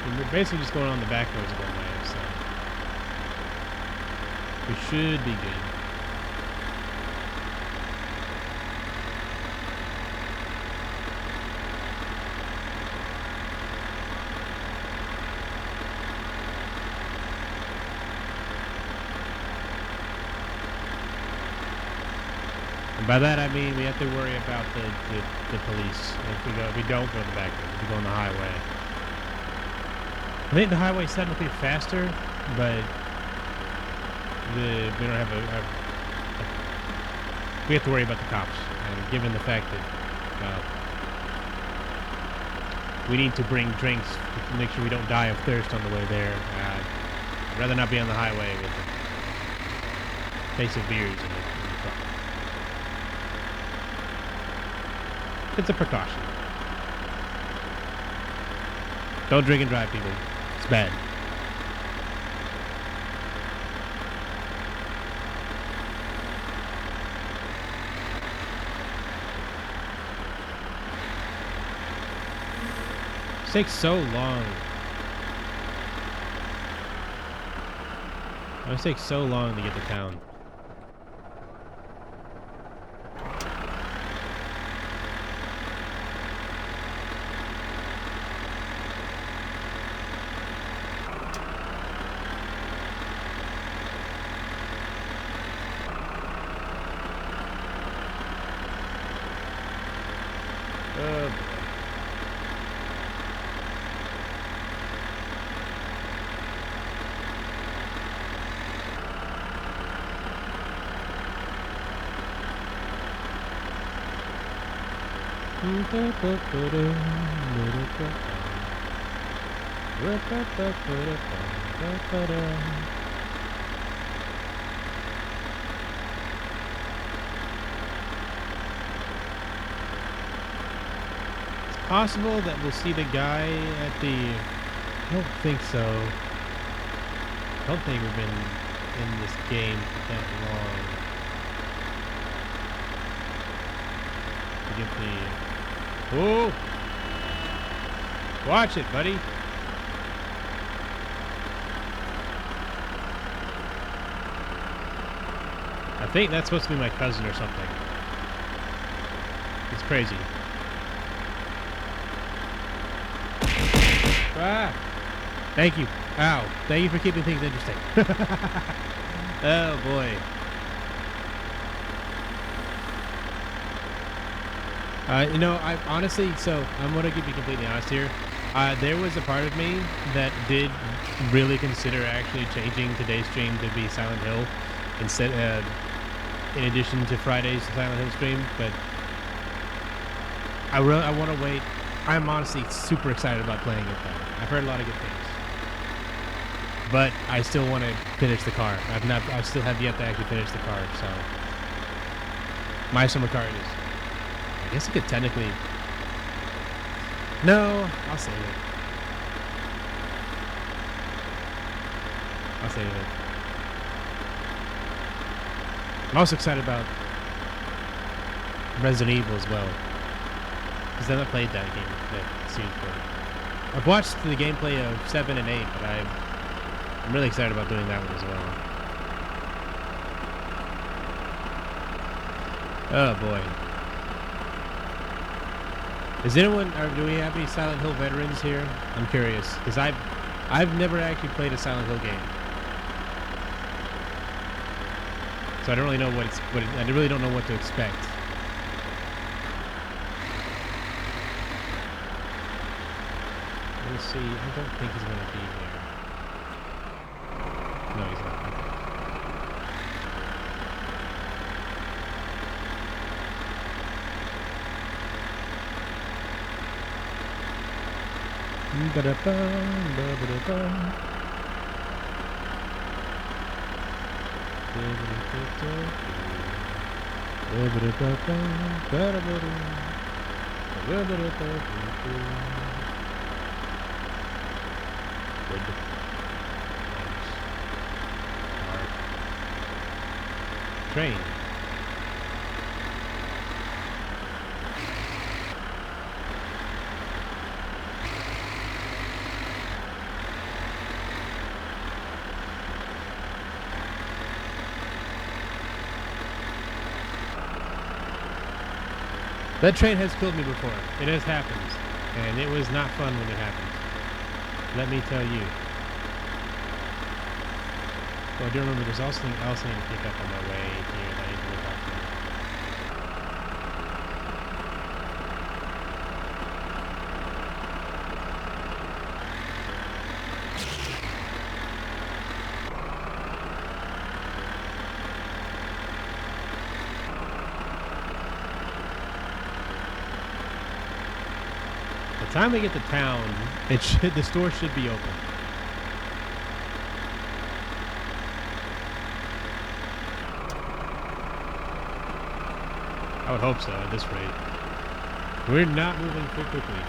And we're basically just going on the back roads one way, so we should be good. And by that I mean we have to worry about the police. If we don't go the back roads, if we go on the highway. I think the highway's technically faster, but we don't have we have to worry about the cops. And given the fact that we need to bring drinks to make sure we don't die of thirst on the way there, I'd rather not be on the highway with a case of beers in the truck. It's a precaution. Don't drink and drive, people. It's bad. It takes so long. It takes so long to get to town. It's possible that we'll see the guy at the... I don't think so. I don't think we've been in this game for that long. To get the... Oh! Watch it, buddy. I think that's supposed to be my cousin or something. It's crazy. Ah! Thank you. Ow. Thank you for keeping things interesting. Oh, boy. You know, I honestly, so I'm going to be completely honest here. There was a part of me that did really consider actually changing today's stream to be Silent Hill instead, in addition to Friday's Silent Hill stream, but I want to wait. I'm honestly super excited about playing it though. I've heard a lot of good things, but I still want to finish the car. I still have yet to actually finish the car. So my summer car is. I guess I could technically. No, I'll save it. I'll save it. I'm also excited about Resident Evil as well. Because I've not played that game, that series before. I've watched the gameplay of 7 and 8, but I'm really excited about doing that one as well. Oh boy. Is anyone, or do we have any Silent Hill veterans here? I'm curious, because I've never actually played a Silent Hill game. So I don't really know I really don't know what to expect. Let's see. I don't think he's gonna be here. No, he's not. Train. That train has killed me before. It has happened. And it was not fun when it happened. Let me tell you. Oh, I do remember there's also something else I need to pick up on my way here that I need to look out for. By the time we get to town, the store should be open. I would hope so at this rate. We're not moving too quickly.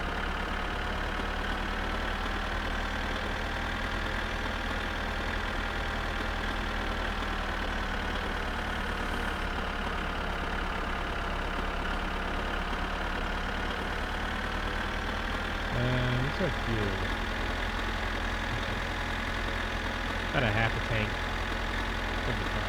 What's our fuel? About a half a tank. That'd be fine.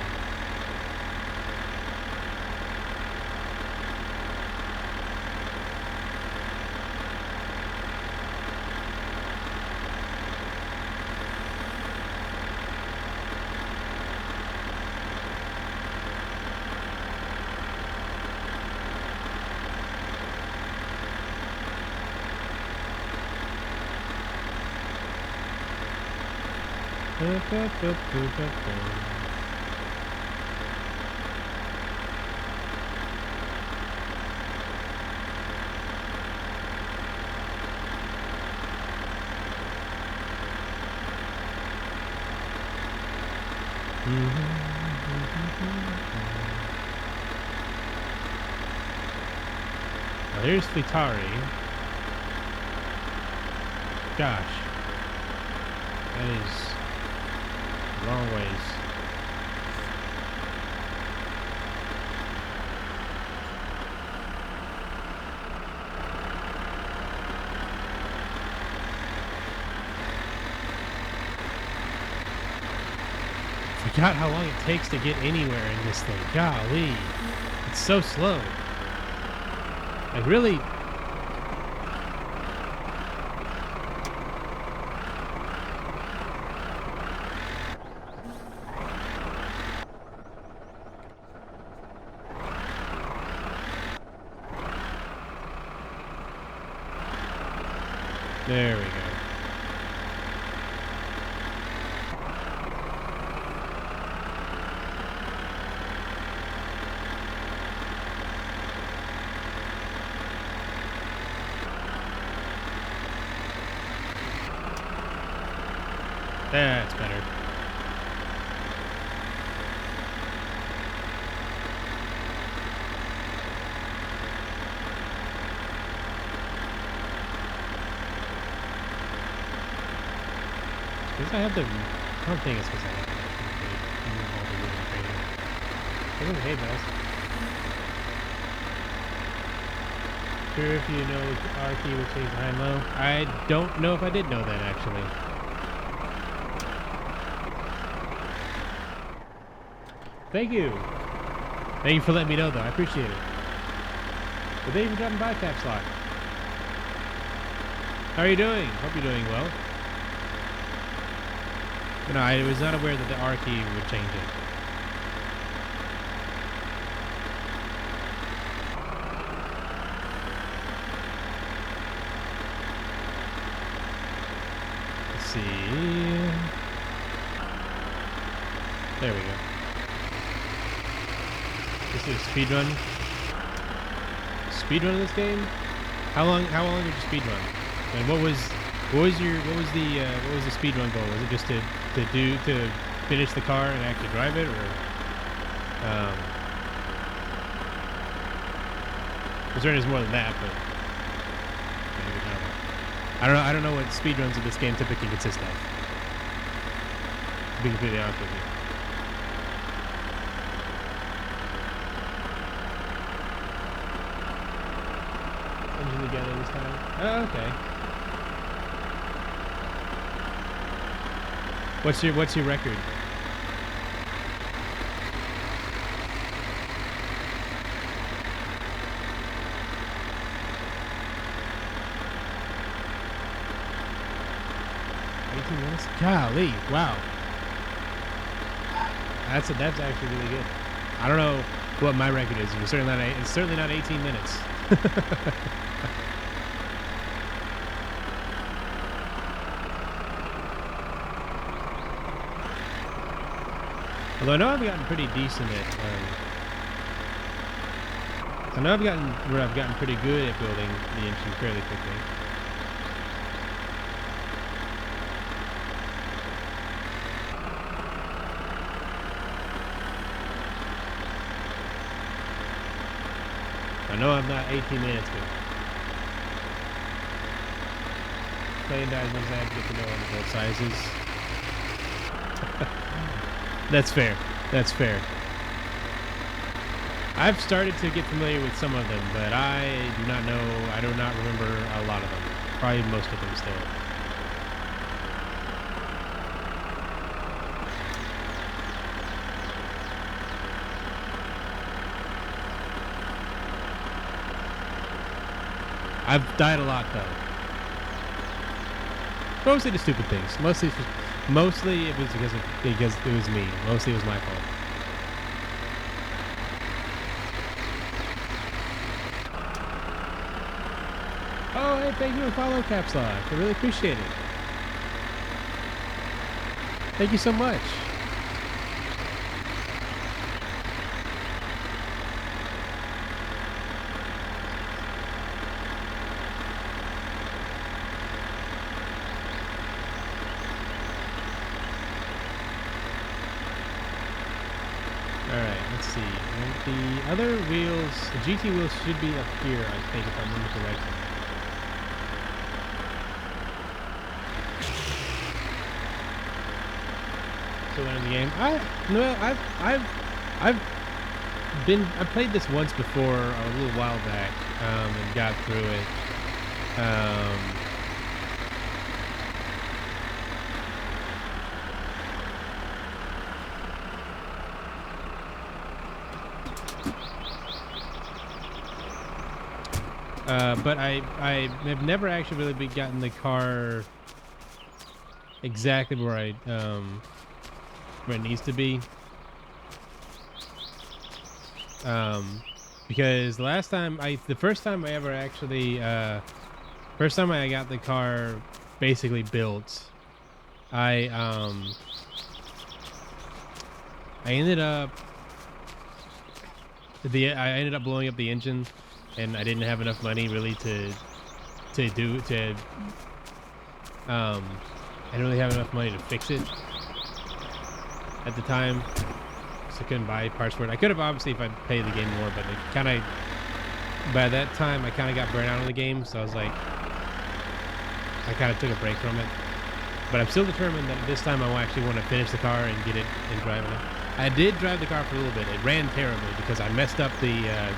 Now there's Fitari. Gosh. That is long ways. Forgot how long it takes to get anywhere in this thing. Golly. It's so slow. Like really. There we go. That's better. Because I have the. I don't think it's because I have all the wooden training. Hey, guys. Sure, if you know R key will change high and low. I don't know if I did know that actually. Thank you. Thank you for letting me know, though. I appreciate it. Well, thank you for dropping by, Caps Lock. How are you doing? Hope you're doing well. But no, I was not aware that the R key would change it. Let's see. There we go. This is speed run. Speed run of this game? How long did you speed run? And what was the speed run goal? Was it just to finish the car and actually drive it, or I'm certain it's more than that, but maybe, I don't know what speed runs of this game typically consist of, to be completely honest with you. Engine together this time. Oh, okay. What's your record? Minutes? Golly, wow. That's actually really good. I don't know what my record is. It's certainly not 18 minutes. Although I know I've gotten pretty decent at I know I've gotten pretty good at building the engine fairly quickly. I know I'm not 18 minutes, but playing dies once I have to get to know all the both sizes. That's fair. That's fair. I've started to get familiar with some of them, but I do not remember a lot of them. Probably most of them still. I've died a lot, though. Mostly to stupid things. Mostly it was because it was me. Mostly it was my fault. Oh, hey, thank you for follow, Caps Lock. I really appreciate it. Thank you so much. Alright, let's see. The other wheels, the GT wheels should be up here, I think, if I remember correctly. So in the game, I've played this once before a little while back, and got through it. But I have never actually really gotten the car exactly where it needs to be. Because the first time I ever actually First time I got the car basically built, I ended up I ended up blowing up the engine, and I didn't have enough money really to I didn't really have enough money to fix it at the time, so I couldn't buy parts for it. I could have obviously if I paid the game more, but it kind of by that time I kind of got burnt out on the game, so I was like, I kind of took a break from it. But I'm still determined that this time I actually want to finish the car and get it and drive it. I did drive the car for a little bit. It ran terribly because I messed up the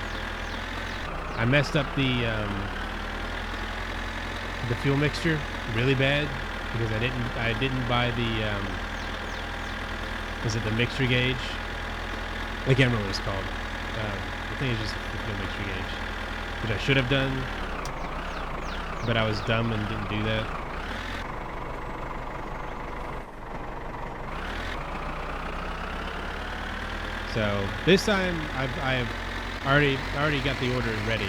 fuel mixture really bad because I didn't buy the was it the mixture gauge? I can't remember what it's called. I think it's just the fuel mixture gauge, which I should have done, but I was dumb and didn't do that. So this time I've already got the order ready.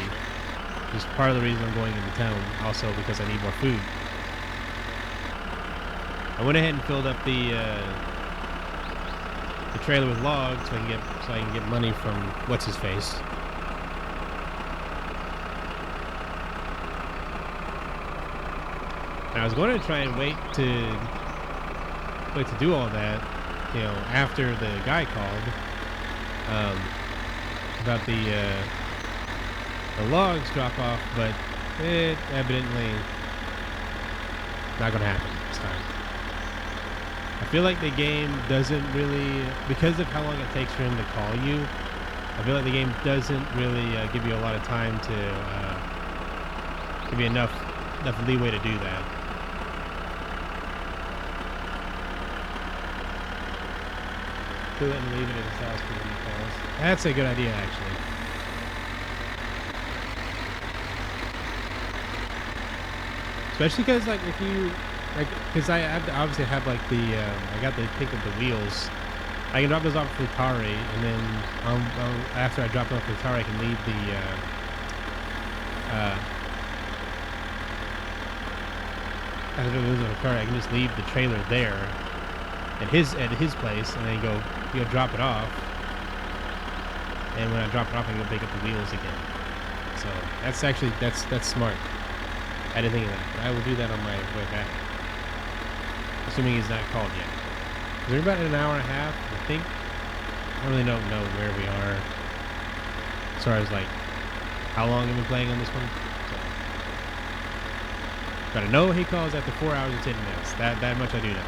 Just part of the reason I'm going into town, also because I need more food. I went ahead and filled up the trailer with logs so I can get money from what's his face. And I was going to try and wait to do all that, you know, after the guy called about the logs drop off, but it evidently not gonna happen this time. I feel like the game doesn't really, because of how long it takes for him to call you, I feel like the game doesn't really give you a lot of time to give you enough leeway to do that. Fill it and leave it at his house for when he calls. That's a good idea, actually. Especially because, like, if you, like, because I have to obviously have, like, I got to pick up the wheels. I can drop those off at Futari, and then after I drop them off at Futari, I can leave after those at Futari, I can just leave the trailer there at his place, and then go drop it off. And when I drop it off, I can go pick up the wheels again. So that's actually that's smart. I didn't think of that, but I will do that on my way back. Assuming he's not called yet. We're about an hour and a half, I think. I really don't know where we are as far as like how long I've been playing on this one. So. But I know he calls after 4 hours and 10 minutes. That much I do know.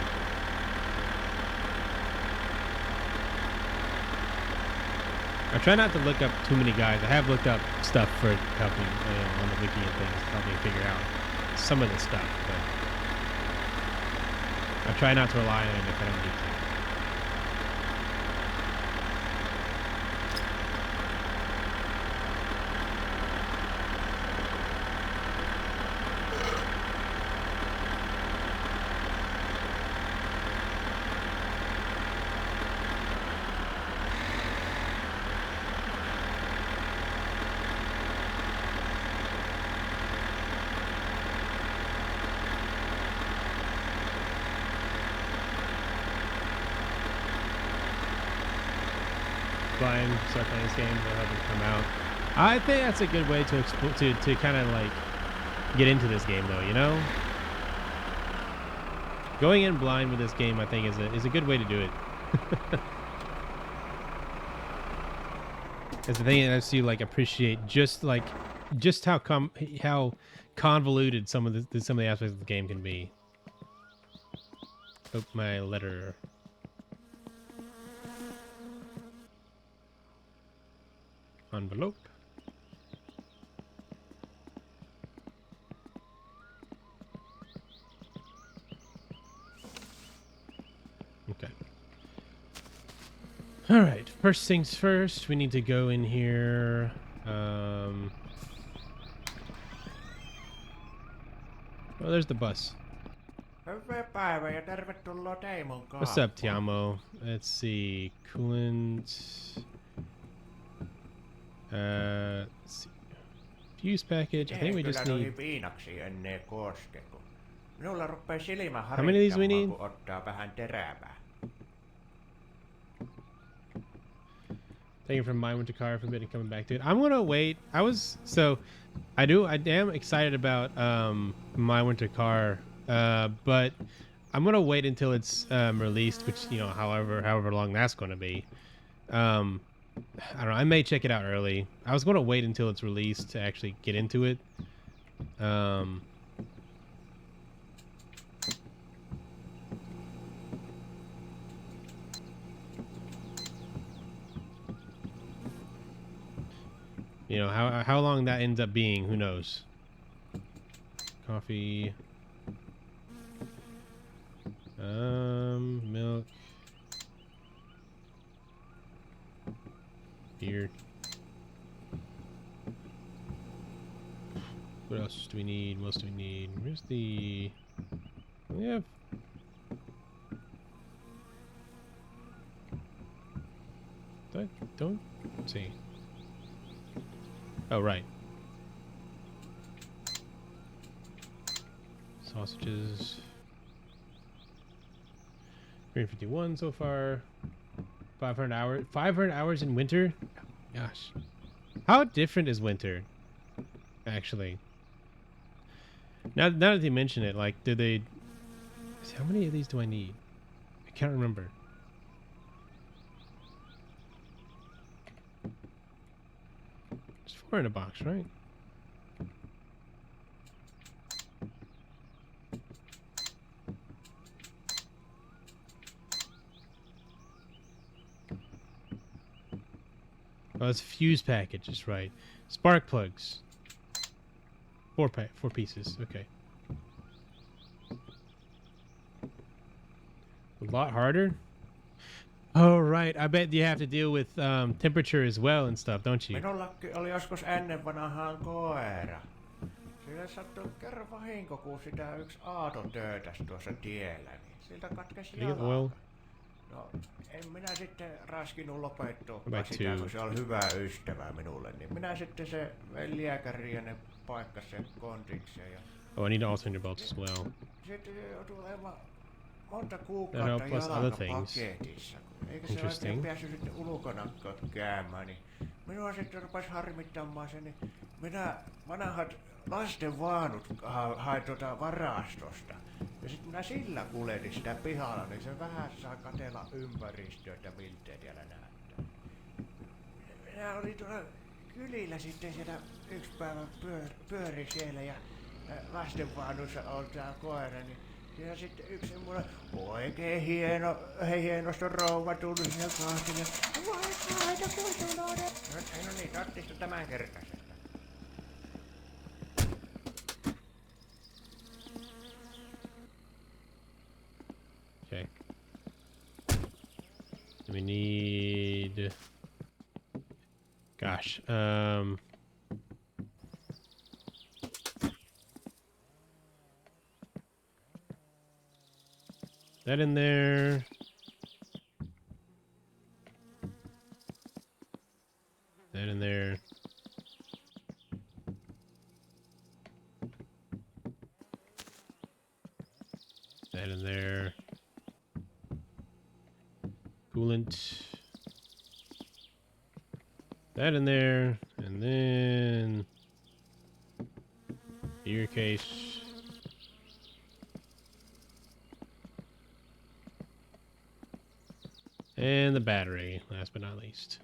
I try not to look up too many guys. I have looked up stuff for helping on the wiki and things to help me figure out some of this stuff, but I try not to rely on it if I don't need to. Start playing this game, they'll help it come out. I think that's a good way to kind of like get into this game, though. You know, going in blind with this game, I think is a good way to do it. It's the thing that lets you like appreciate just how convoluted some of the aspects of the game can be. Oh, my letter. Envelope. Okay. All right. First things first, we need to go in here. Oh, there's the bus. What's up, Tiamo? Let's see. Coolant. Let's see. Fuse package. I think we just need... viinaksi ennen koske, kun minulla rupeaa silmä How many of these we harittamaan, need? kun ottaa vähän terävää. Thank you from my winter car for bit and coming back to it. I'm gonna wait. I am excited about my winter car, but I'm gonna wait until it's released, which, you know, however long that's gonna be. I don't know. I may check it out early. I was gonna wait until it's released to actually get into it. You know, how long that ends up being, who knows? Coffee. Milk. Beer. What else do we need? What else do we need? Where's the... We have... Don't see. Oh, right. Sausages. 351 so far. 500 hours. 500 hours in winter? Gosh. How different is winter? Actually. Now that they mention it, like, do they... How many of these do I need? I can't remember. There's 4 in a box, right? Oh, it's fuse packages, right? Spark plugs. 4 pieces. Okay. A lot harder. Oh, right. I bet you have to deal with temperature as well and stuff, don't you? Minullakin oli joskus ennen vanhaan koira. Sillä sattui kerran vahinko, kun sitä yksi aato töötäsi tuossa tiellä, niin siltä katkesi Can I get oil? jalka. No, en minä sitten raskinut lopettua Back sitä, to- kun se oli hyvä ystävä minulle. Niin minä sitten se vein lääkäriin ja ne paikkasi sen kontikseen. Ja Oh, I need to alternate your belts as well. sitten joutui olemaan monta No, kuukautta plus other things. jalkapaketissa. Eikä se Interesting. oikein päässyt sitten ulkonakaan käymään. Niin minua sitten rupesi harmittamaan se, niin minä vanhat lasten vaanut hain varastosta. Ja sitten minä sillä kuljetin sitä pihalla, niin se vähän saa katsella ympäristöä, että miltä siellä näyttää. Minä olin tuolla kylillä sitten siellä yksi päivä pyöri siellä ja lastenvaanussa on tää koira, niin siellä sitten yksi semmoinen oikein hienosta rouva tuli sieltä kahtiin ja voi kaita kuitunoiden. No niin, ottista tämän kertaisesta. Okay. We need... Gosh. That in there. That in there. That in there. Coolant. That in there. And then beer case. And the battery, last but not least.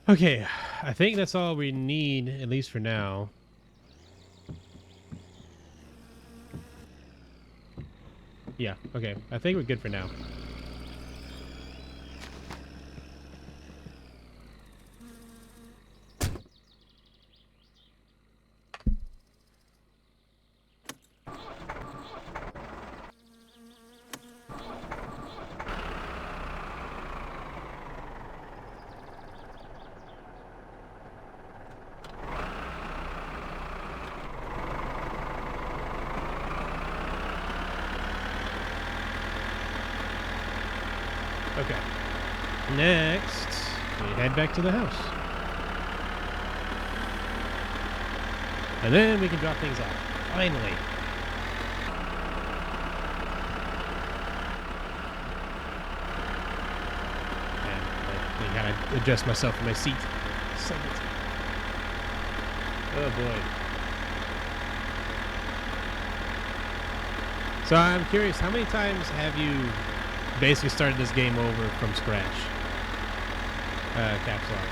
Okay, I think that's all we need, at least for now. Yeah, okay. I think we're good for now. Okay. Next, we head back to the house. And then we can drop things off. Finally. And I gotta adjust myself in my seat. Oh boy. So I'm curious, how many times have you basically started this game over from scratch? Caps lock.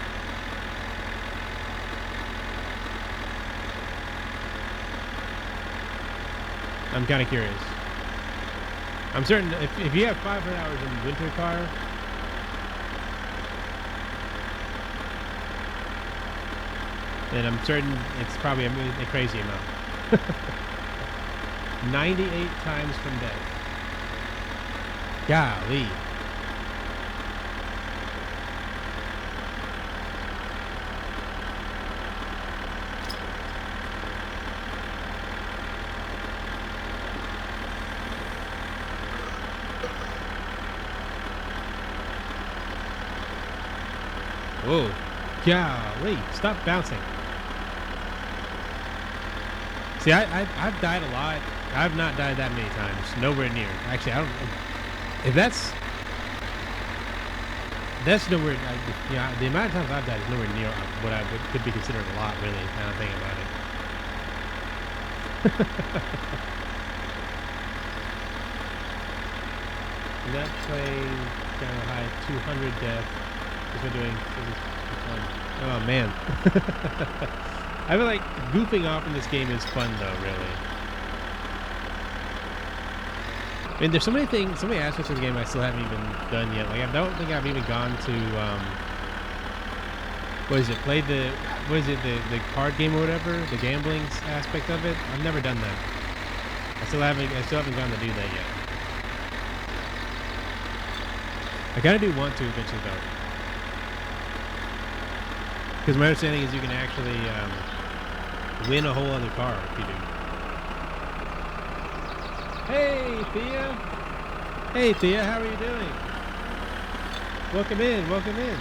I'm kind of curious. I'm certain if you have 500 hours in Winter Car, then I'm certain it's probably a crazy amount. 98 times from death. Golly. Whoa. Golly. Stop bouncing. See, I've died a lot. I've not died that many times. Nowhere near. Actually, I don't. If that's nowhere. Yeah, the amount of times I've died is nowhere near what could be considered a lot. Really, now I'm thinking about it. That plane kind of high 200 death. Just been doing. Oh man. I feel like goofing off in this game is fun though, really. I mean, there's so many things, so many aspects of the game I still haven't even done yet. Like, I don't think I've even gone to, played the card game or whatever, the gambling aspect of it. I've never done that. I still haven't gone to do that yet. I kind of do want to eventually though. Because my understanding is you can actually win a whole other car if you do. Hey, Thea. Hey, Thea, how are you doing? Welcome in, welcome in.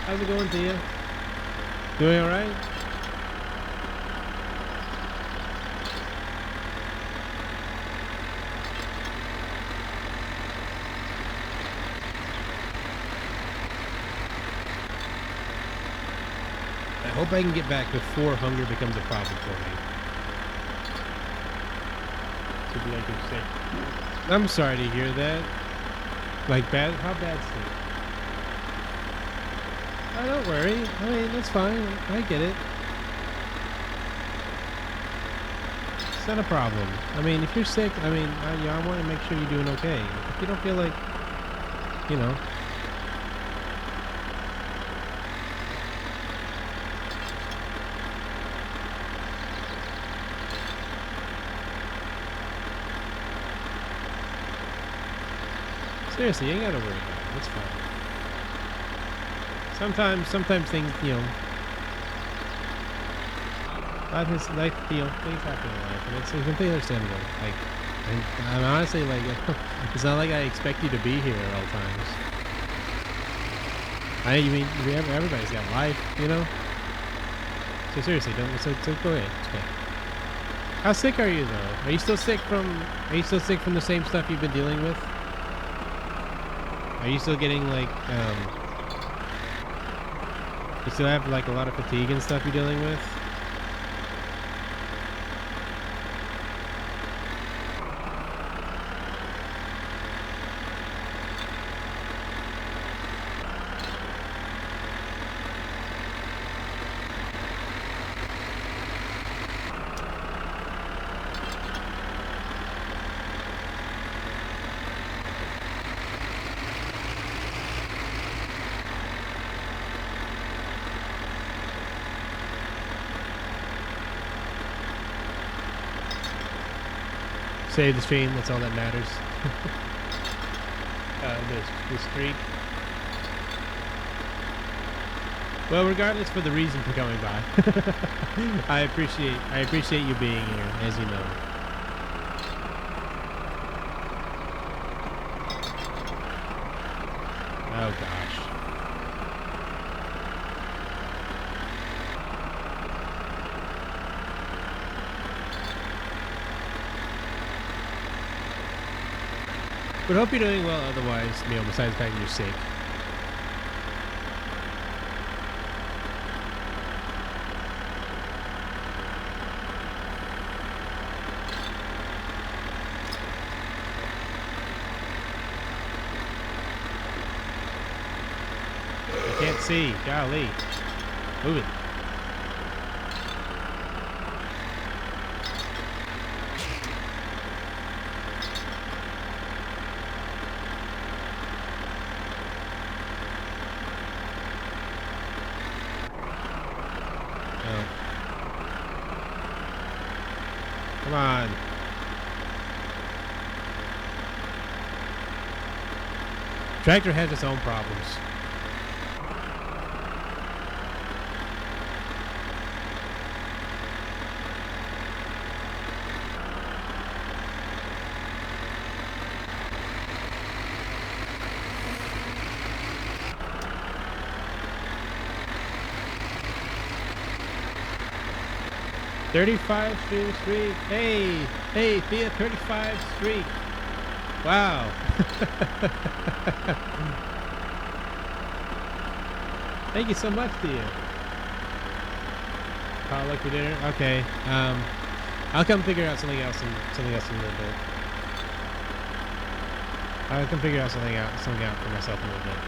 How's it going, Thea? Doing all right? I hope I can get back before hunger becomes a problem for me. To be like you're sick. I'm sorry to hear that. Like bad? How bad's it? Oh, don't worry. I mean, that's fine. I get it. It's not a problem. I mean, if you're sick, I mean, I want to make sure you're doing okay. If you don't feel like, you know. Seriously, you ain't gotta worry about it. It's fine. Sometimes things, you know, things happen in life, and it's completely understandable. Like, and honestly, like, it's not like I expect you to be here at all times. I mean, everybody's got life, you know. So seriously, don't. So go ahead. It's okay. How sick are you though? Are you still sick from the same stuff you've been dealing with? Are you still getting like, you still have like a lot of fatigue and stuff you're dealing with? Save the stream, that's all that matters. The streak. Well, regardless for the reason for coming by, I appreciate you being here, as you know. Oh gosh. But hope you're doing well otherwise, you know, besides the fact that you're sick. I can't see. Golly. Move it. Oh. Come on. Tractor has its own problems. "35 streak. Hey, Thea, 35 streak. Wow." Thank you so much, Thea. Potluck for dinner. Okay. I'll come figure out something else in a little bit. I'll come figure out something out for myself in a little bit.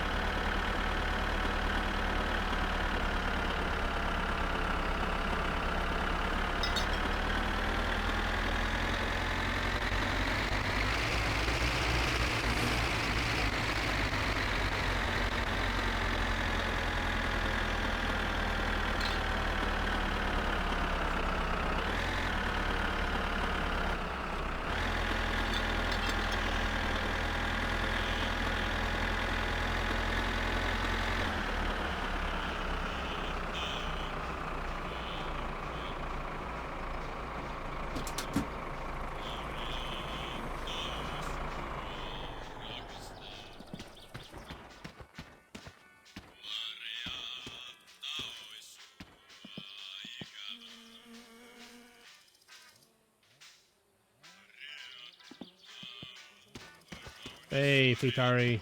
Hey, Futari.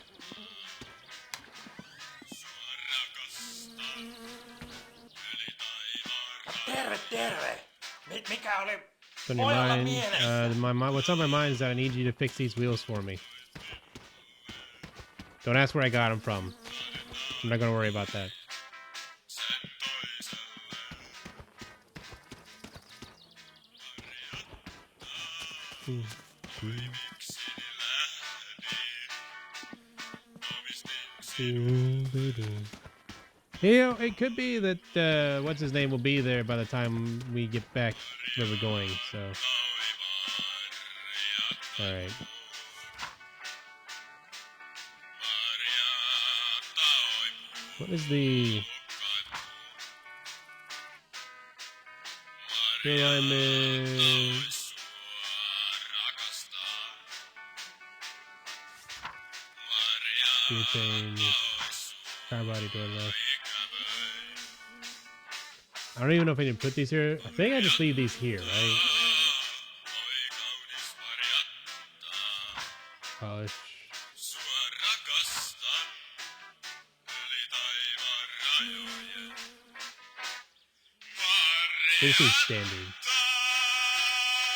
Terve, terve. Mikä oli What's on your pojalla mind? mielessä? What's on my mind is that I need you to fix these wheels for me. Don't ask where I got them from. I'm not gonna worry about that. You know, it could be that what's his name will be there by the time we get back where we're going. So, all right. What is the alignment? Gear change. Car body door left. I don't even know if I need to put these here. I think I just leave these here, right? Polish. This is standard.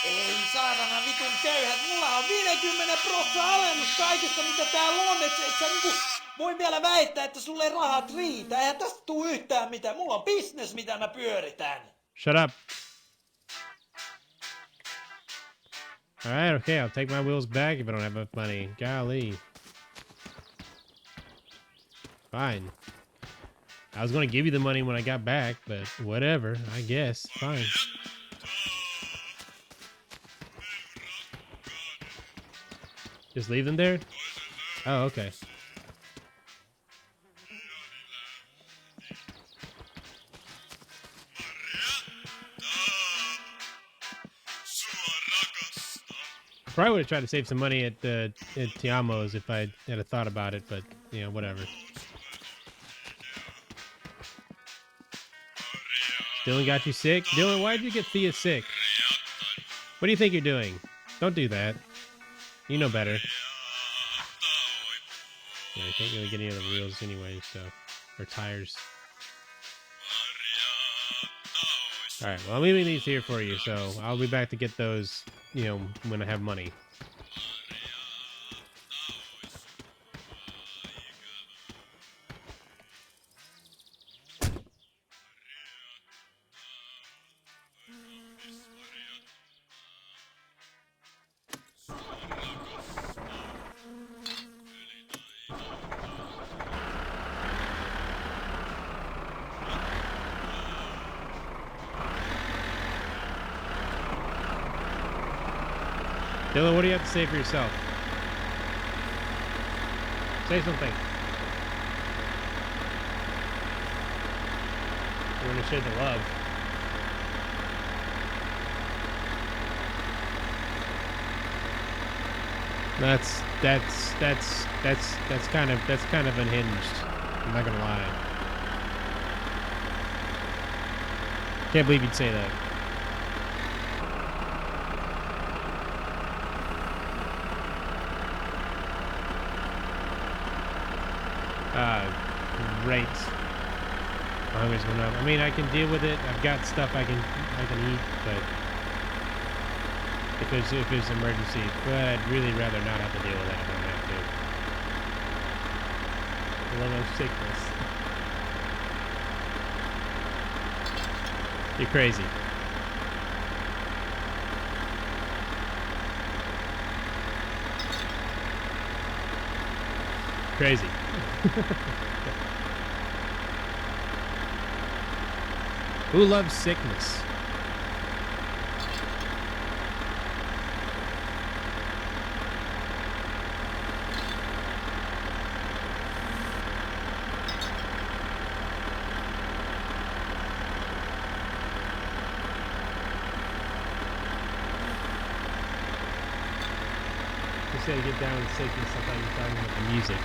Ei saatana vitun köyhät, mulla on 50% alennus kaikesta mitä täällä on, et sä niinku voi vielä väittää, että sulle ei rahat riitä, eihän tästä tuu yhtään mitään, mulla on business mitä mä pyöritän. Shut up. All right, okay, I'll take my wheels back if I don't have enough money. Golly. Fine. I was going to give you the money when I got back, but whatever, I guess. Fine. Just leave them there? Oh, okay. Probably would have tried to save some money at Tiamo's if I had a thought about it, but you know, whatever. Dylan got you sick? Dylan, why'd you get Thea sick? What do you think you're doing? Don't do that. You know better. Yeah, I can't really get any of the wheels anyway, so... Or tires. Alright, well, I'm leaving these here for you, so I'll be back to get those, you know, when I have money. Dylan, what do you have to say for yourself? Say something. We're gonna share the love. That's kind of unhinged. I'm not gonna lie. Can't believe you'd say that. Great. My hunger's going up. I mean, I can deal with it. I've got stuff I can eat, but if there's an emergency, but I'd really rather not have to deal with that if I don't have to. A little sickness. You're crazy. Crazy. Who loves sickness? You said to get down with sickness. I thought you were talking about the music.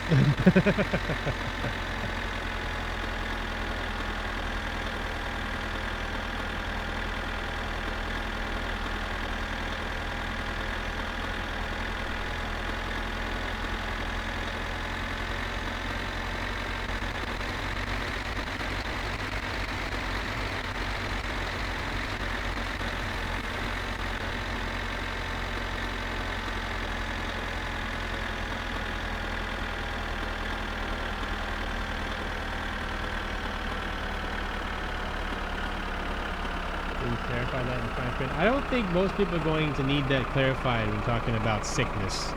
Clarify that in the fine print. I don't think most people are going to need that clarified when talking about sickness,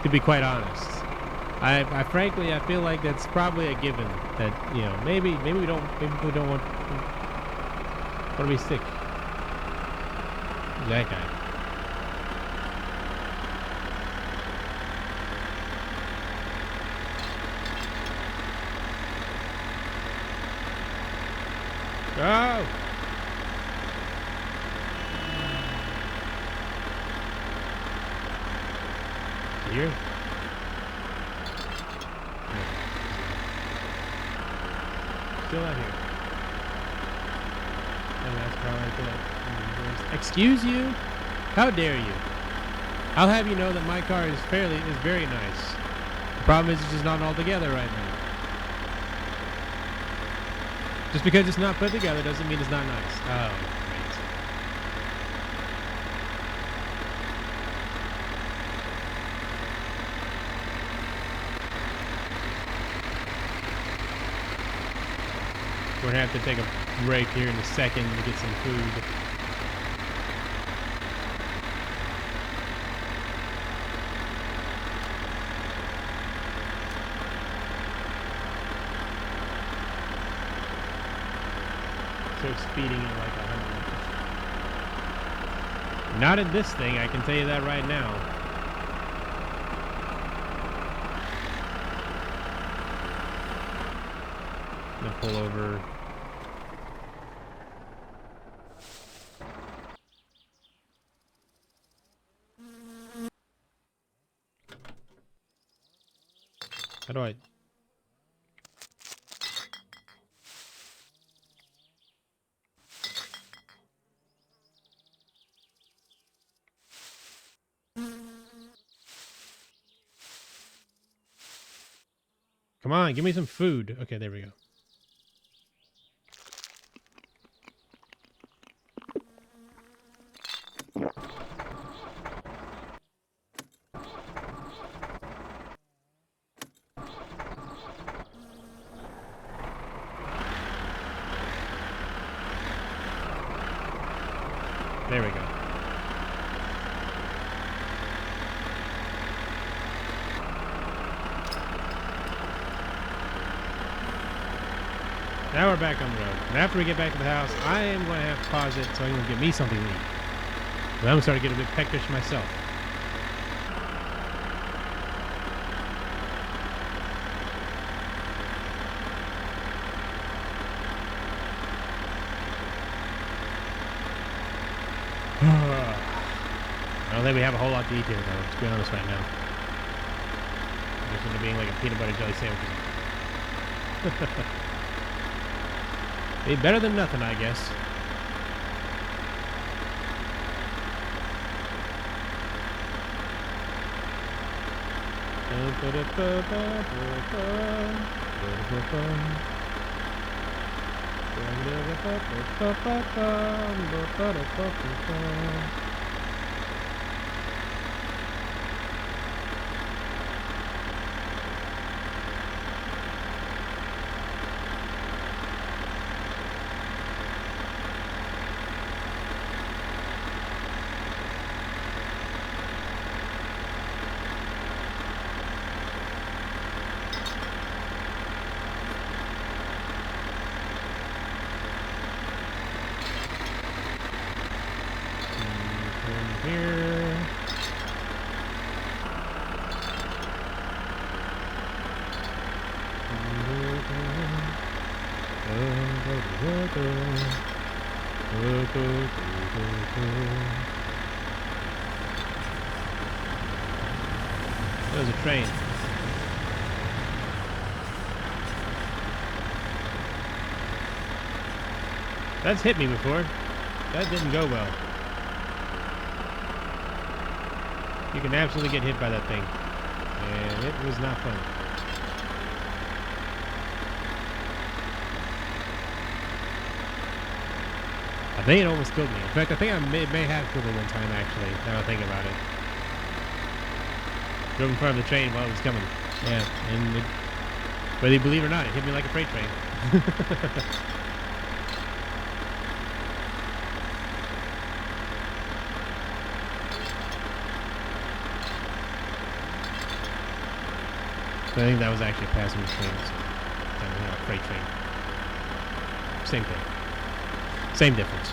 to be quite honest. I frankly, I feel like that's probably a given that, you know, maybe people don't want to be sick. That guy. Oh! Here? Still out here. And that's probably like that. Excuse you? How dare you? I'll have you know that my car is very nice. The problem is it's just not all together right now. Just because it's not put together doesn't mean it's not nice. Oh, great. We're gonna have to take a break here in a second to get some food. So speeding at like 100. Not in this thing, I can tell you that right now. I'm gonna pull over. do I? Come on, give me some food. Okay, there we go. There we go. Now we're back on the road. And after we get back to the house, I am going to have to pause it so I can get me something to eat. But I'm starting to get a bit peckish myself. I don't think we have a whole lot to eat here, though, to be honest right now. Just into being like a peanut butter jelly sandwich. Be better than nothing, I guess. Here. There's a train. That's hit me before. That didn't go well. You can absolutely get hit by that thing. And it was not fun. I think it almost killed me. In fact, I think it may have killed me one time, actually, now I think about it. Drove in front of the train while it was coming. Yeah, and whether you believe it or not, it hit me like a freight train. I think that was actually a passenger train, so not a freight train. Same thing. Same difference.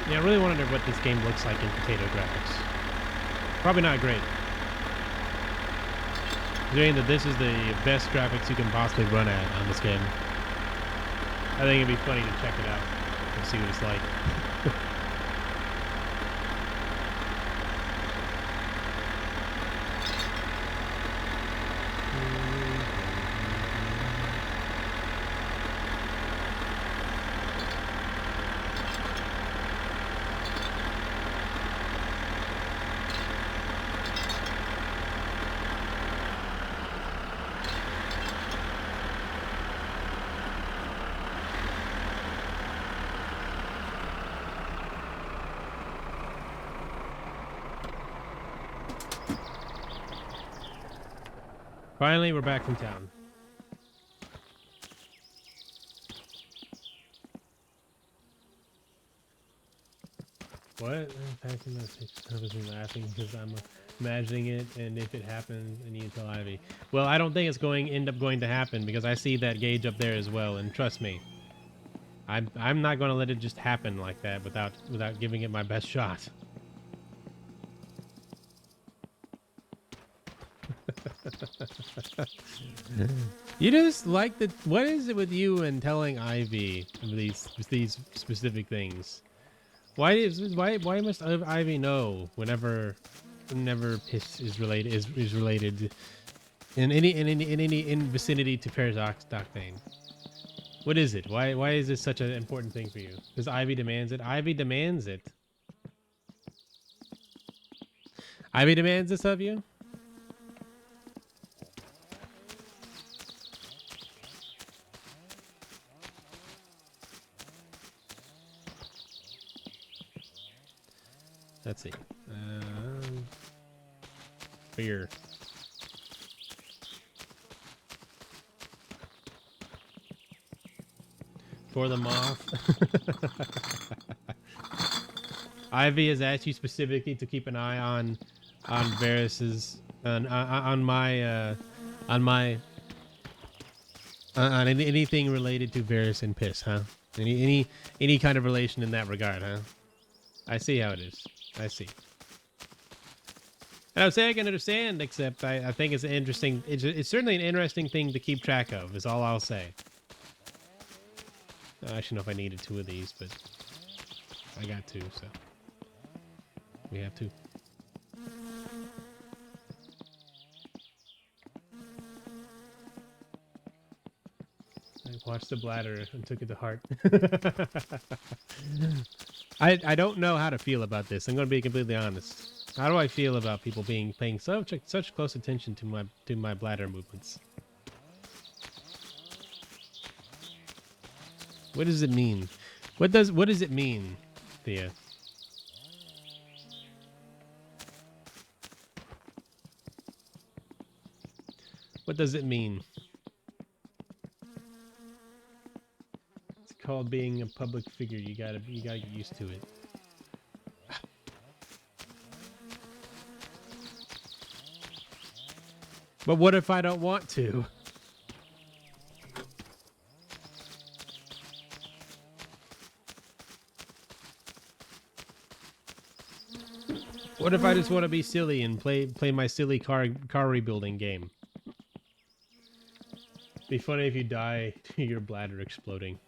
Yeah, I really wonder what this game looks like in potato graphics. Probably not great. Saying that this is the best graphics you can possibly run at on this game. I think it'd be funny to check it out and see what it's like. Finally, we're back from town. What? I'm packing my pictures and laughing because I'm imagining it, and if it happens, I need to tell Ivy. Well, I don't think it's end up going to happen because I see that gauge up there as well, and trust me, I'm not going to let it just happen like that without giving it my best shot. You just like the. What is it with you and telling Ivy these specific things? Why must Ivy know whenever piss is related in vicinity to Paradox Octane? What is it? Why is this such an important thing for you? Because Ivy demands it. Ivy demands it. Ivy demands this of you. Let's see. Beer. For the moth. Ivy has asked you specifically to keep an eye on Varys's on anything related to Varys and piss, huh? Any kind of relation in that regard, huh? I see how it is. I see. And I would say I can understand, except I think it's an interesting. It's certainly an interesting thing to keep track of. Is all I'll say. I actually know if I needed 2 of these, but I got 2, so we have 2. I watched the bladder and took it to heart. I don't know how to feel about this. I'm going to be completely honest. How do I feel about people paying such close attention to my bladder movements? What does it mean? What does it mean, Thea? What does it mean? It's called being a public figure. You gotta get used to it. But what if I don't want to? What if I just want to be silly and play my silly car rebuilding game? Be funny if you die to your bladder exploding.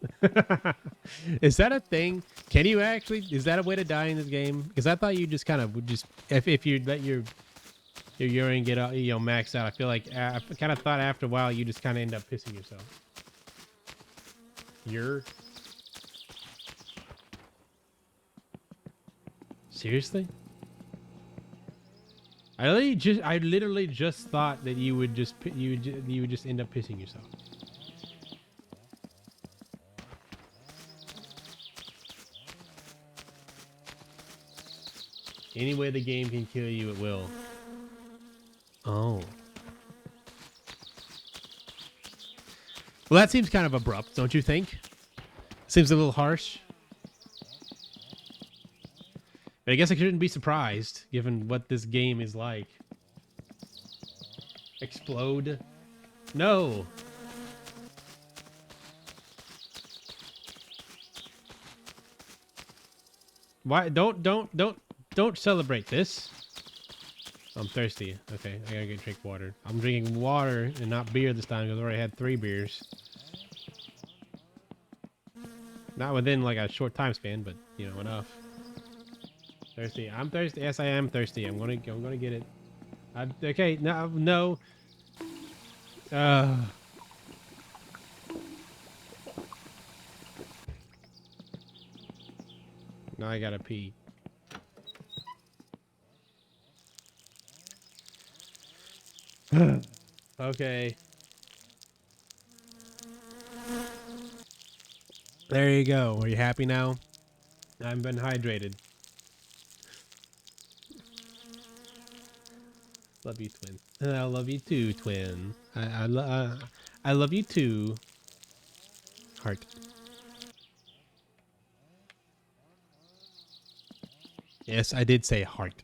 Is that a thing? Can you actually? Is that a way to die in this game? Because I thought you just kind of would just if you let your urine get out, maxed out. I feel like I kind of thought after a while you just kind of end up pissing yourself. Seriously? I literally just thought that you would just end up pissing yourself. Any way the game can kill you, it will. Oh. Well, that seems kind of abrupt, don't you think? Seems a little harsh. But I guess I shouldn't be surprised, given what this game is like. Explode? No! Why? Don't celebrate this. I'm thirsty. Okay, I gotta drink water. I'm drinking water and not beer this time because I already had 3 beers. Not within like a short time span, but enough. Thirsty. I'm thirsty. Yes, I am thirsty. I'm gonna get it. Okay. No. Now I gotta pee. Okay. There you go. Are you happy now? I've been hydrated. Love you, twin. I love you too, twin. I love you too. Heart. Yes, I did say heart.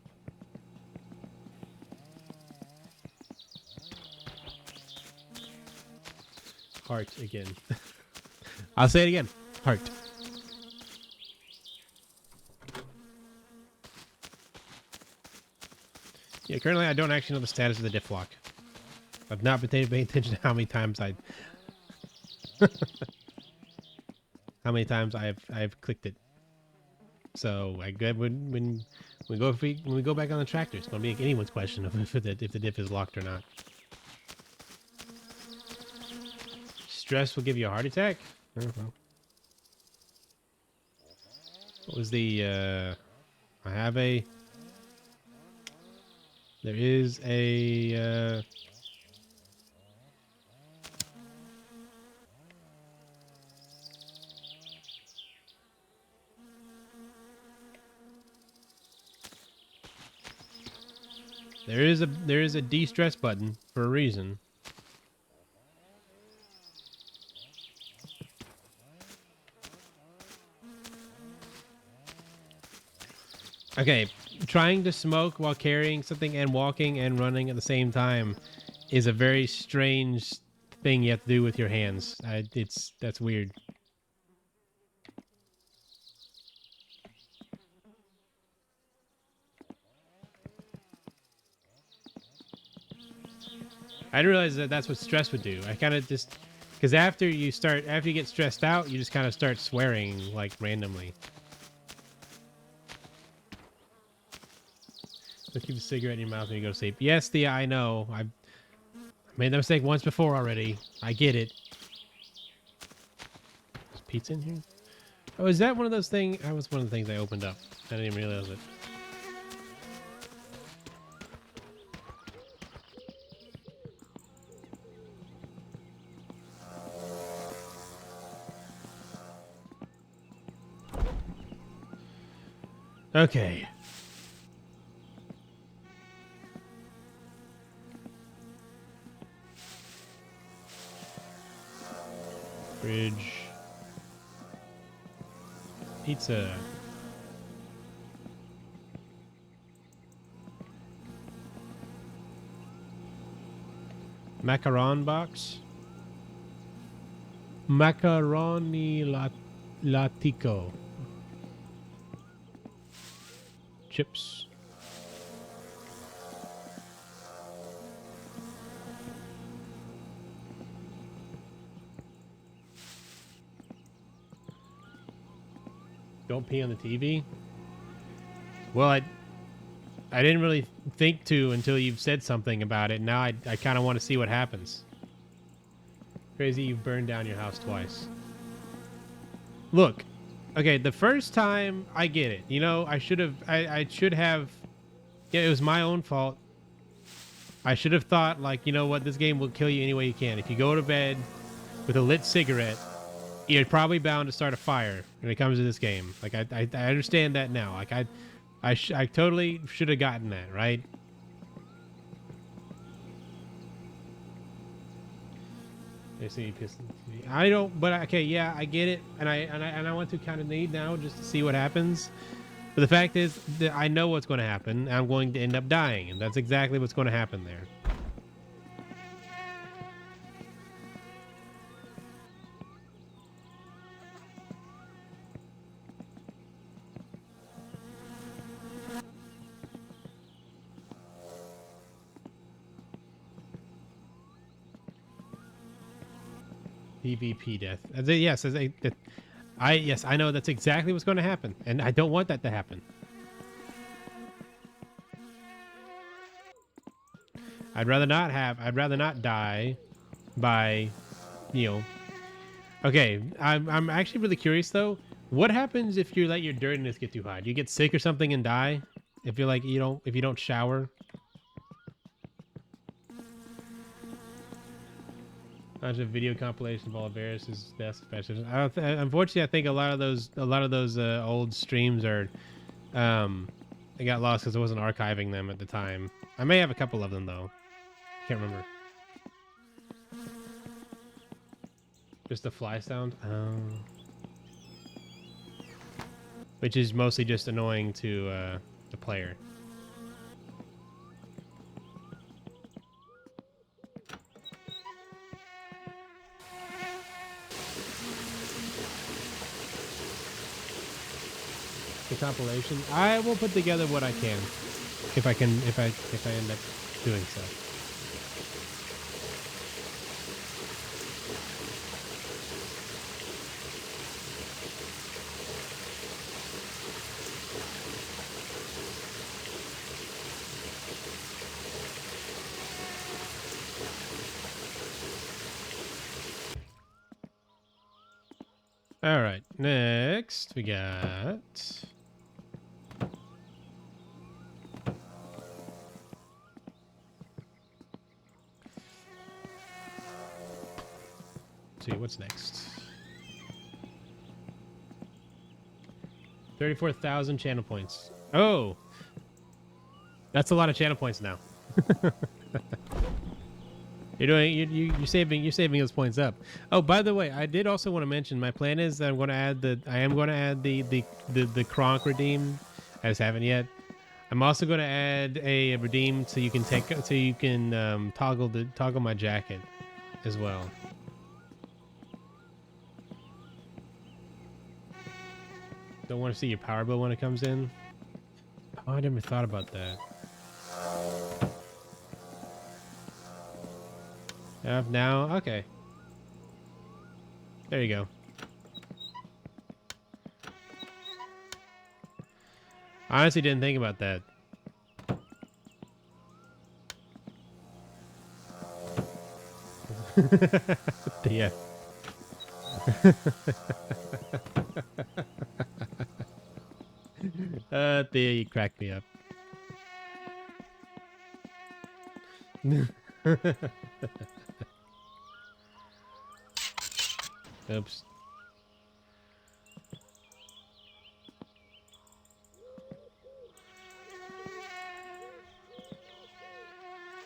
Heart again. I'll say it again. Heart. Yeah, currently I don't actually know the status of the diff lock. I've not been paying attention to how many times I've clicked it. So I good when we go back on the tractor, it's gonna be anyone's question of if the diff is locked or not. Stress will give you a heart attack? I don't know. What was the I have a there is a there is a de-stress button for a reason. Okay, trying to smoke while carrying something and walking and running at the same time is a very strange thing you have to do with your hands. That's weird. I didn't realize that that's what stress would do. I kind of just because after you get stressed out, you just kind of start swearing like randomly. So keep a cigarette in your mouth when you go to sleep. Yes, Thea, I know. I've made that mistake once before already. I get it. There's pizza in here? Oh, is that one of those things? That was one of the things I opened up. I didn't even realize it. Okay. Fridge. Pizza. Macaron box. Macaroni latico. Chips. Don't pee on the TV. Well, I didn't really think to until you've said something about it. Now I kind of want to see what happens. Crazy, you've burned down your house twice. Look, okay, the first time I get it. You know, I should have. Yeah, it was my own fault. I should have thought, like, you know what, this game will kill you any way you can. If you go to bed with a lit cigarette, you're probably bound to start a fire when it comes to this game. Like, I understand that now. Like, I totally should have gotten that, right? I don't, but okay, yeah, I get it, and I want to kind of need now just to see what happens. But the fact is that I know what's going to happen. I'm going to end up dying, and that's exactly what's going to happen there. PvP death. Yes, yes, I know that's exactly what's going to happen, and I don't want that to happen. I'd rather not die by, you know. Okay, I'm actually really curious though. What happens if you let your dirtiness get too high? Do you get sick or something and die? If you're like if you don't shower. Bunch of video compilation of all of Varys' death specials. Unfortunately, I think a lot of those old streams are, they got lost because I wasn't archiving them at the time. I may have a couple of them though. can't remember. Just the fly sound? Oh. Which is mostly just annoying to the player. The compilation. I will put together what I can, if I end up doing so. All right, next we got. Let's see what's next. 34,000 channel points. Oh, that's a lot of channel points now. You're saving those points up. Oh, by the way, I did also want to mention my plan is that I am going to add the Kronk redeem. I just haven't yet. I'm also going to add a redeem so you can toggle my jacket as well. Don't want to see your power bill when it comes in. Oh, I never thought about that. Now, okay. There you go. I honestly didn't think about that. Yeah. Thea, you cracked me up. Oops.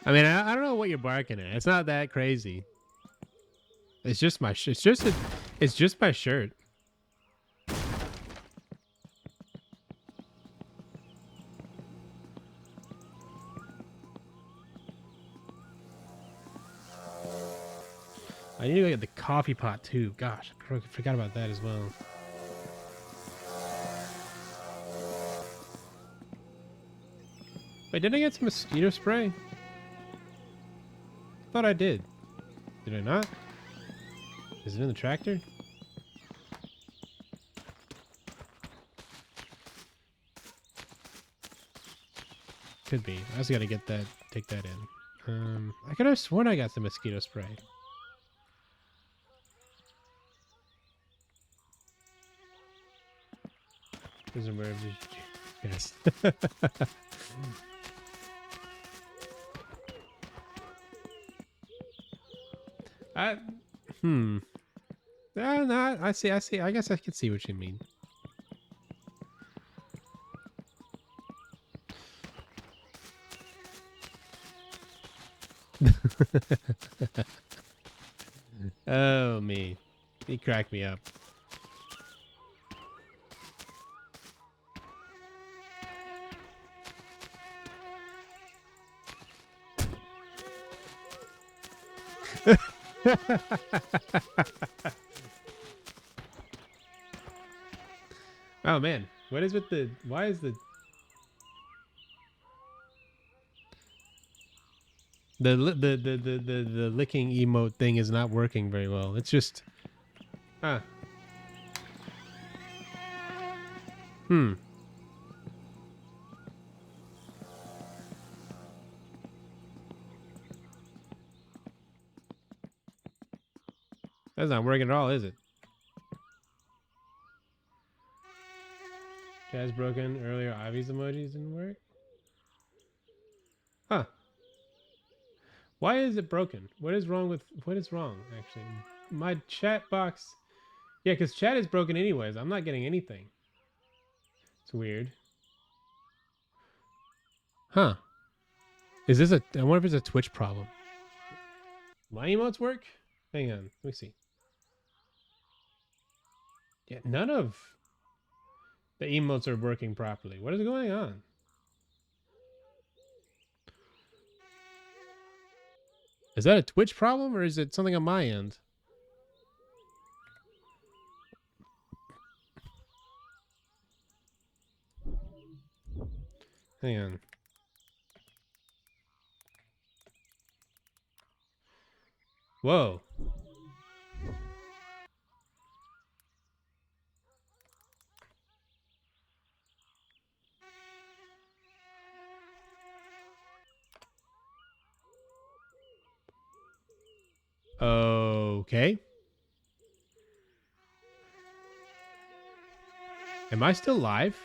I mean, I don't know what you're barking at. It's not that crazy. It's just my it's just my shirt. I need to go get the coffee pot too. Gosh, I forgot about that as well. Wait, did I get some mosquito spray? I thought I did. Did I not? Is it in the tractor? Could be. I just gotta get that, take that in. I could have sworn I got some mosquito spray. Doesn't matter if you... Yes. No, I see. I guess I can see what you mean. Oh, me. He cracked me up. Oh man, what is with the? Why is the licking emote thing is not working very well? It's just, huh? That's not working at all, is it? Jazz broken earlier. Ivy's emojis didn't work. Huh? Why is it broken? What is wrong with? What is wrong? Actually, my chat box. Yeah, because chat is broken anyways. I'm not getting anything. It's weird. Huh? Is this a? I wonder if it's a Twitch problem. My emotes work? Hang on, let me see. Yeah, none of the emotes are working properly. What is going on? Is that a Twitch problem or is it something on my end? Hang on. Whoa. Okay. Am I still live?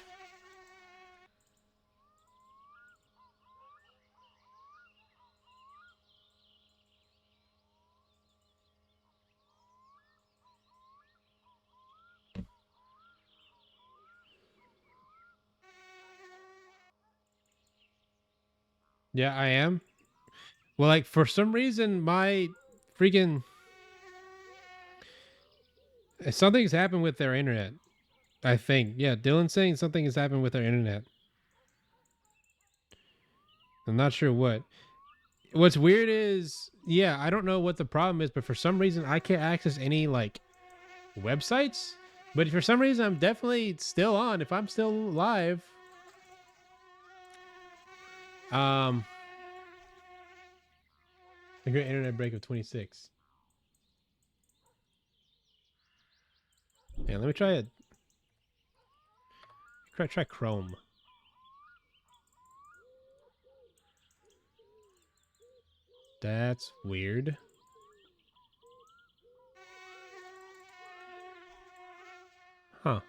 Yeah, I am. Well, like for some reason, my freaking something's happened with their internet. I think. Yeah, Dylan's saying something has happened with their internet. I'm not sure what. What's weird is, yeah, I don't know what the problem is, but for some reason I can't access any like websites. But for some reason I'm definitely still on. If I'm still live, a great internet break of 26. Yeah, let me try it. Try Chrome. That's weird. Huh.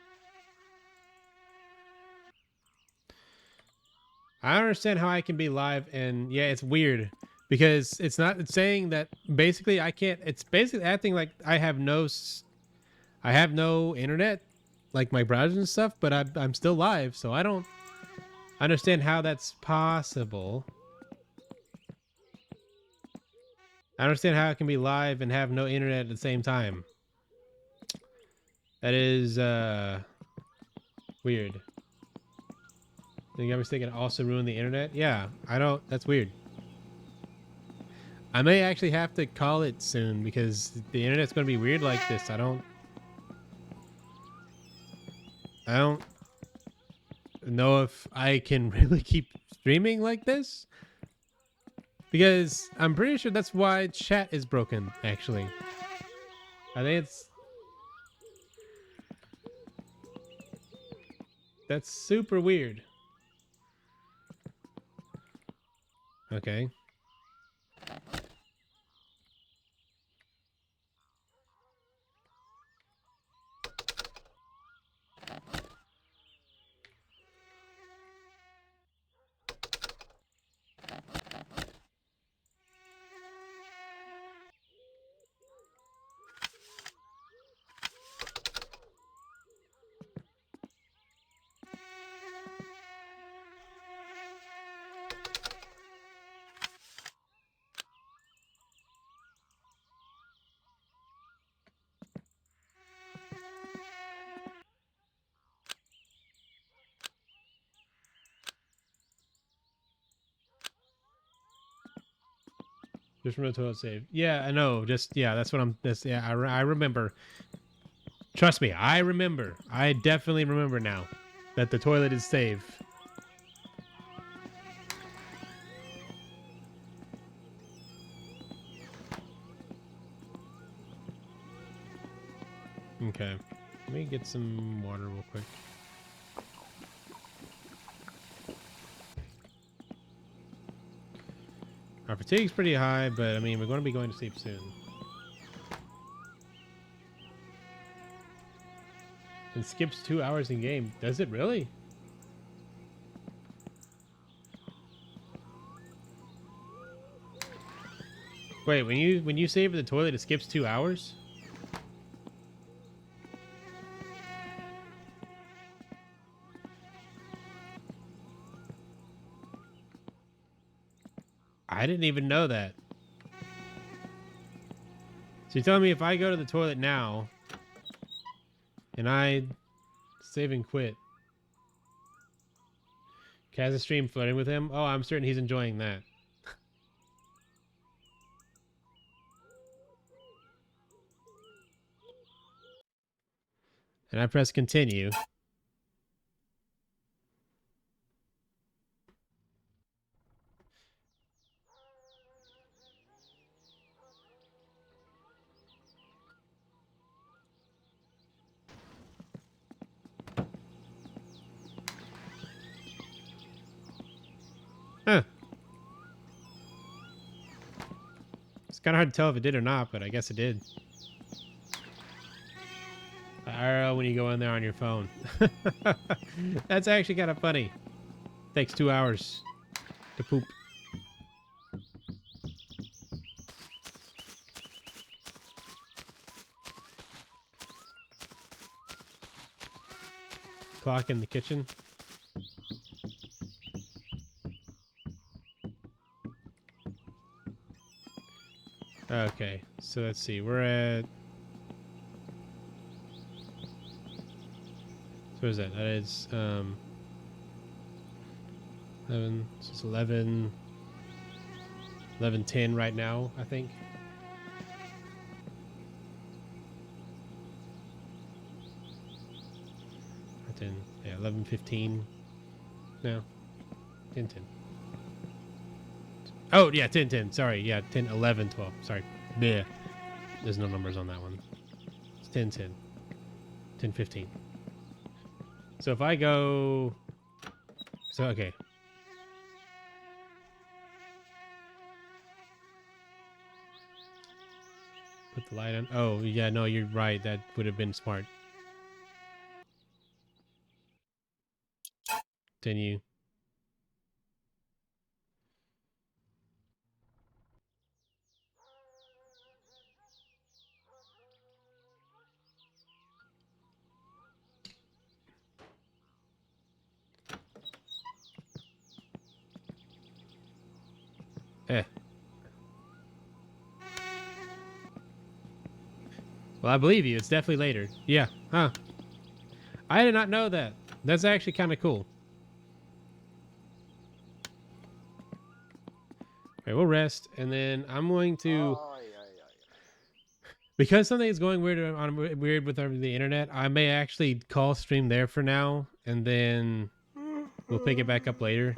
I don't understand how I can be live and yeah, it's weird because it's saying that basically I can't. It's basically acting like I have no internet, like my browser and stuff, but I'm still live, so I don't understand how that's possible. I understand how I can be live and have no internet at the same time. That is weird. Think I was thinking also ruin the internet? Yeah, I don't. That's weird. I may actually have to call it soon because the internet's going to be weird like this. I don't know if I can really keep streaming like this because I'm pretty sure that's why chat is broken. Actually, I think that's super weird. Okay. Just from the toilet save. Yeah, I know. Just yeah, that's what I'm. That's yeah. I remember. Trust me, I remember. I definitely remember now that the toilet is saved. Okay, let me get some water real quick. Our fatigue's pretty high, but I mean, we're going to be going to sleep soon. It skips 2 hours in game. Does it really? Wait, when you save the toilet, it skips 2 hours? I didn't even know that. So you're telling me if I go to the toilet now and I save and quit, Kaz a stream flirting with him? Oh, I'm certain he's enjoying that. And I press continue. Huh. It's kind of hard to tell if it did or not, but I guess it did. IRL when you go in there on your phone. That's actually kind of funny. Takes 2 hours to poop. Clock in the kitchen. Okay, so let's see. We're at... So what is that? That is 11. So it's 11. 11:10 right now, I think. Or 10. Yeah, 11:15. No. 10:10. Oh yeah, 10:10. Sorry, yeah, 10, 11, 12. Sorry. Bleh. There's no numbers on that one. It's 10:10. 10:15. So if I go... So, okay. Put the light on. Oh, yeah, no, you're right. That would have been smart. Continue. Eh. Well, I believe you. It's definitely later. Yeah. Huh. I did not know that. That's actually kind of cool. Okay, we'll rest, and then I'm going to... Because something is going weird with the internet, I may actually call stream there for now, and then we'll pick it back up later.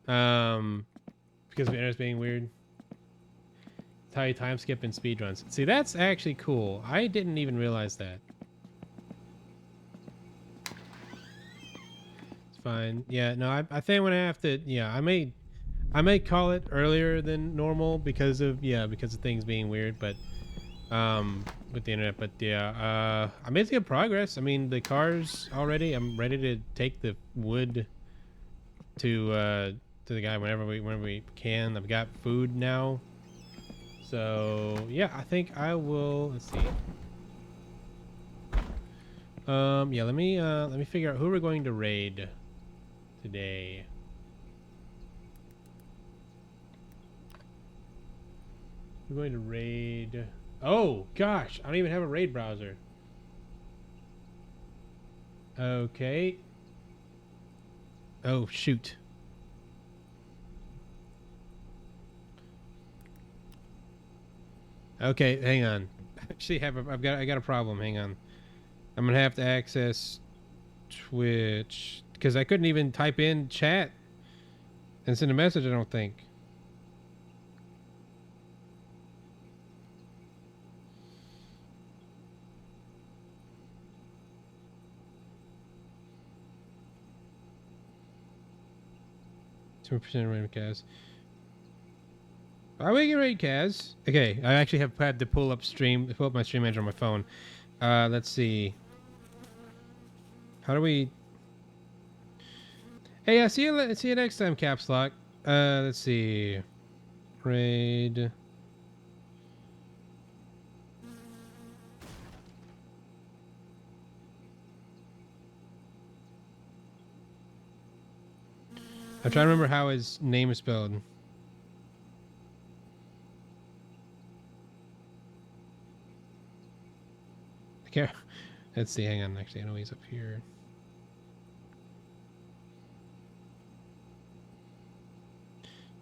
Because the internet's being weird. Tell you time skip and speed runs. See, that's actually cool. I didn't even realize that. It's fine. Yeah, no, I think I'm gonna have to. Yeah, I may call it earlier than normal because of things being weird, but with the internet. But yeah, I made good progress. I mean, the cars already. I'm ready to take the wood to the guy whenever we can. I've got food now. So yeah, I think I will. Let's see. Yeah, let me figure out who we're going to raid today. We're going to raid. Oh gosh, I don't even have a raid browser. Okay. Oh shoot. Okay, hang on. Actually, I got a problem. Hang on. I'm gonna have to access Twitch because I couldn't even type in chat and send a message. I don't think. % random Kaz. Are we getting ready, Kaz? Okay, I actually have had to pull up my stream manager on my phone. Let's see. How do we? Hey, see you next time, Caps Lock. Let's see. Raid. I'm trying to remember how his name is spelled. can't. Let's see. Hang on. Actually, I know he's up here.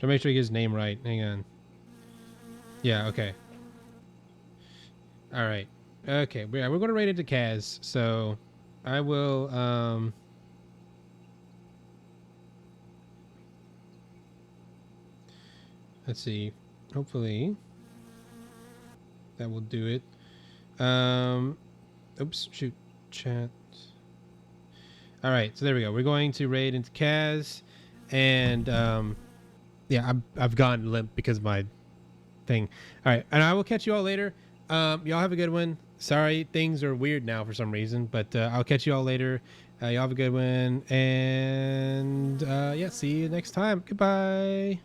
To make sure he gets his name right. Hang on. Yeah. Okay. All right. Okay. We're going to rate it to Kaz. So I will. Let's see. Hopefully that will do it. Oops. Shoot. Chat. All right. So there we go. We're going to raid into Kaz, and yeah, I've gone limp because of my thing. All right, and I will catch you all later. Y'all have a good one. Sorry, things are weird now for some reason, but I'll catch you all later. Y'all have a good one, and yeah, see you next time. Goodbye.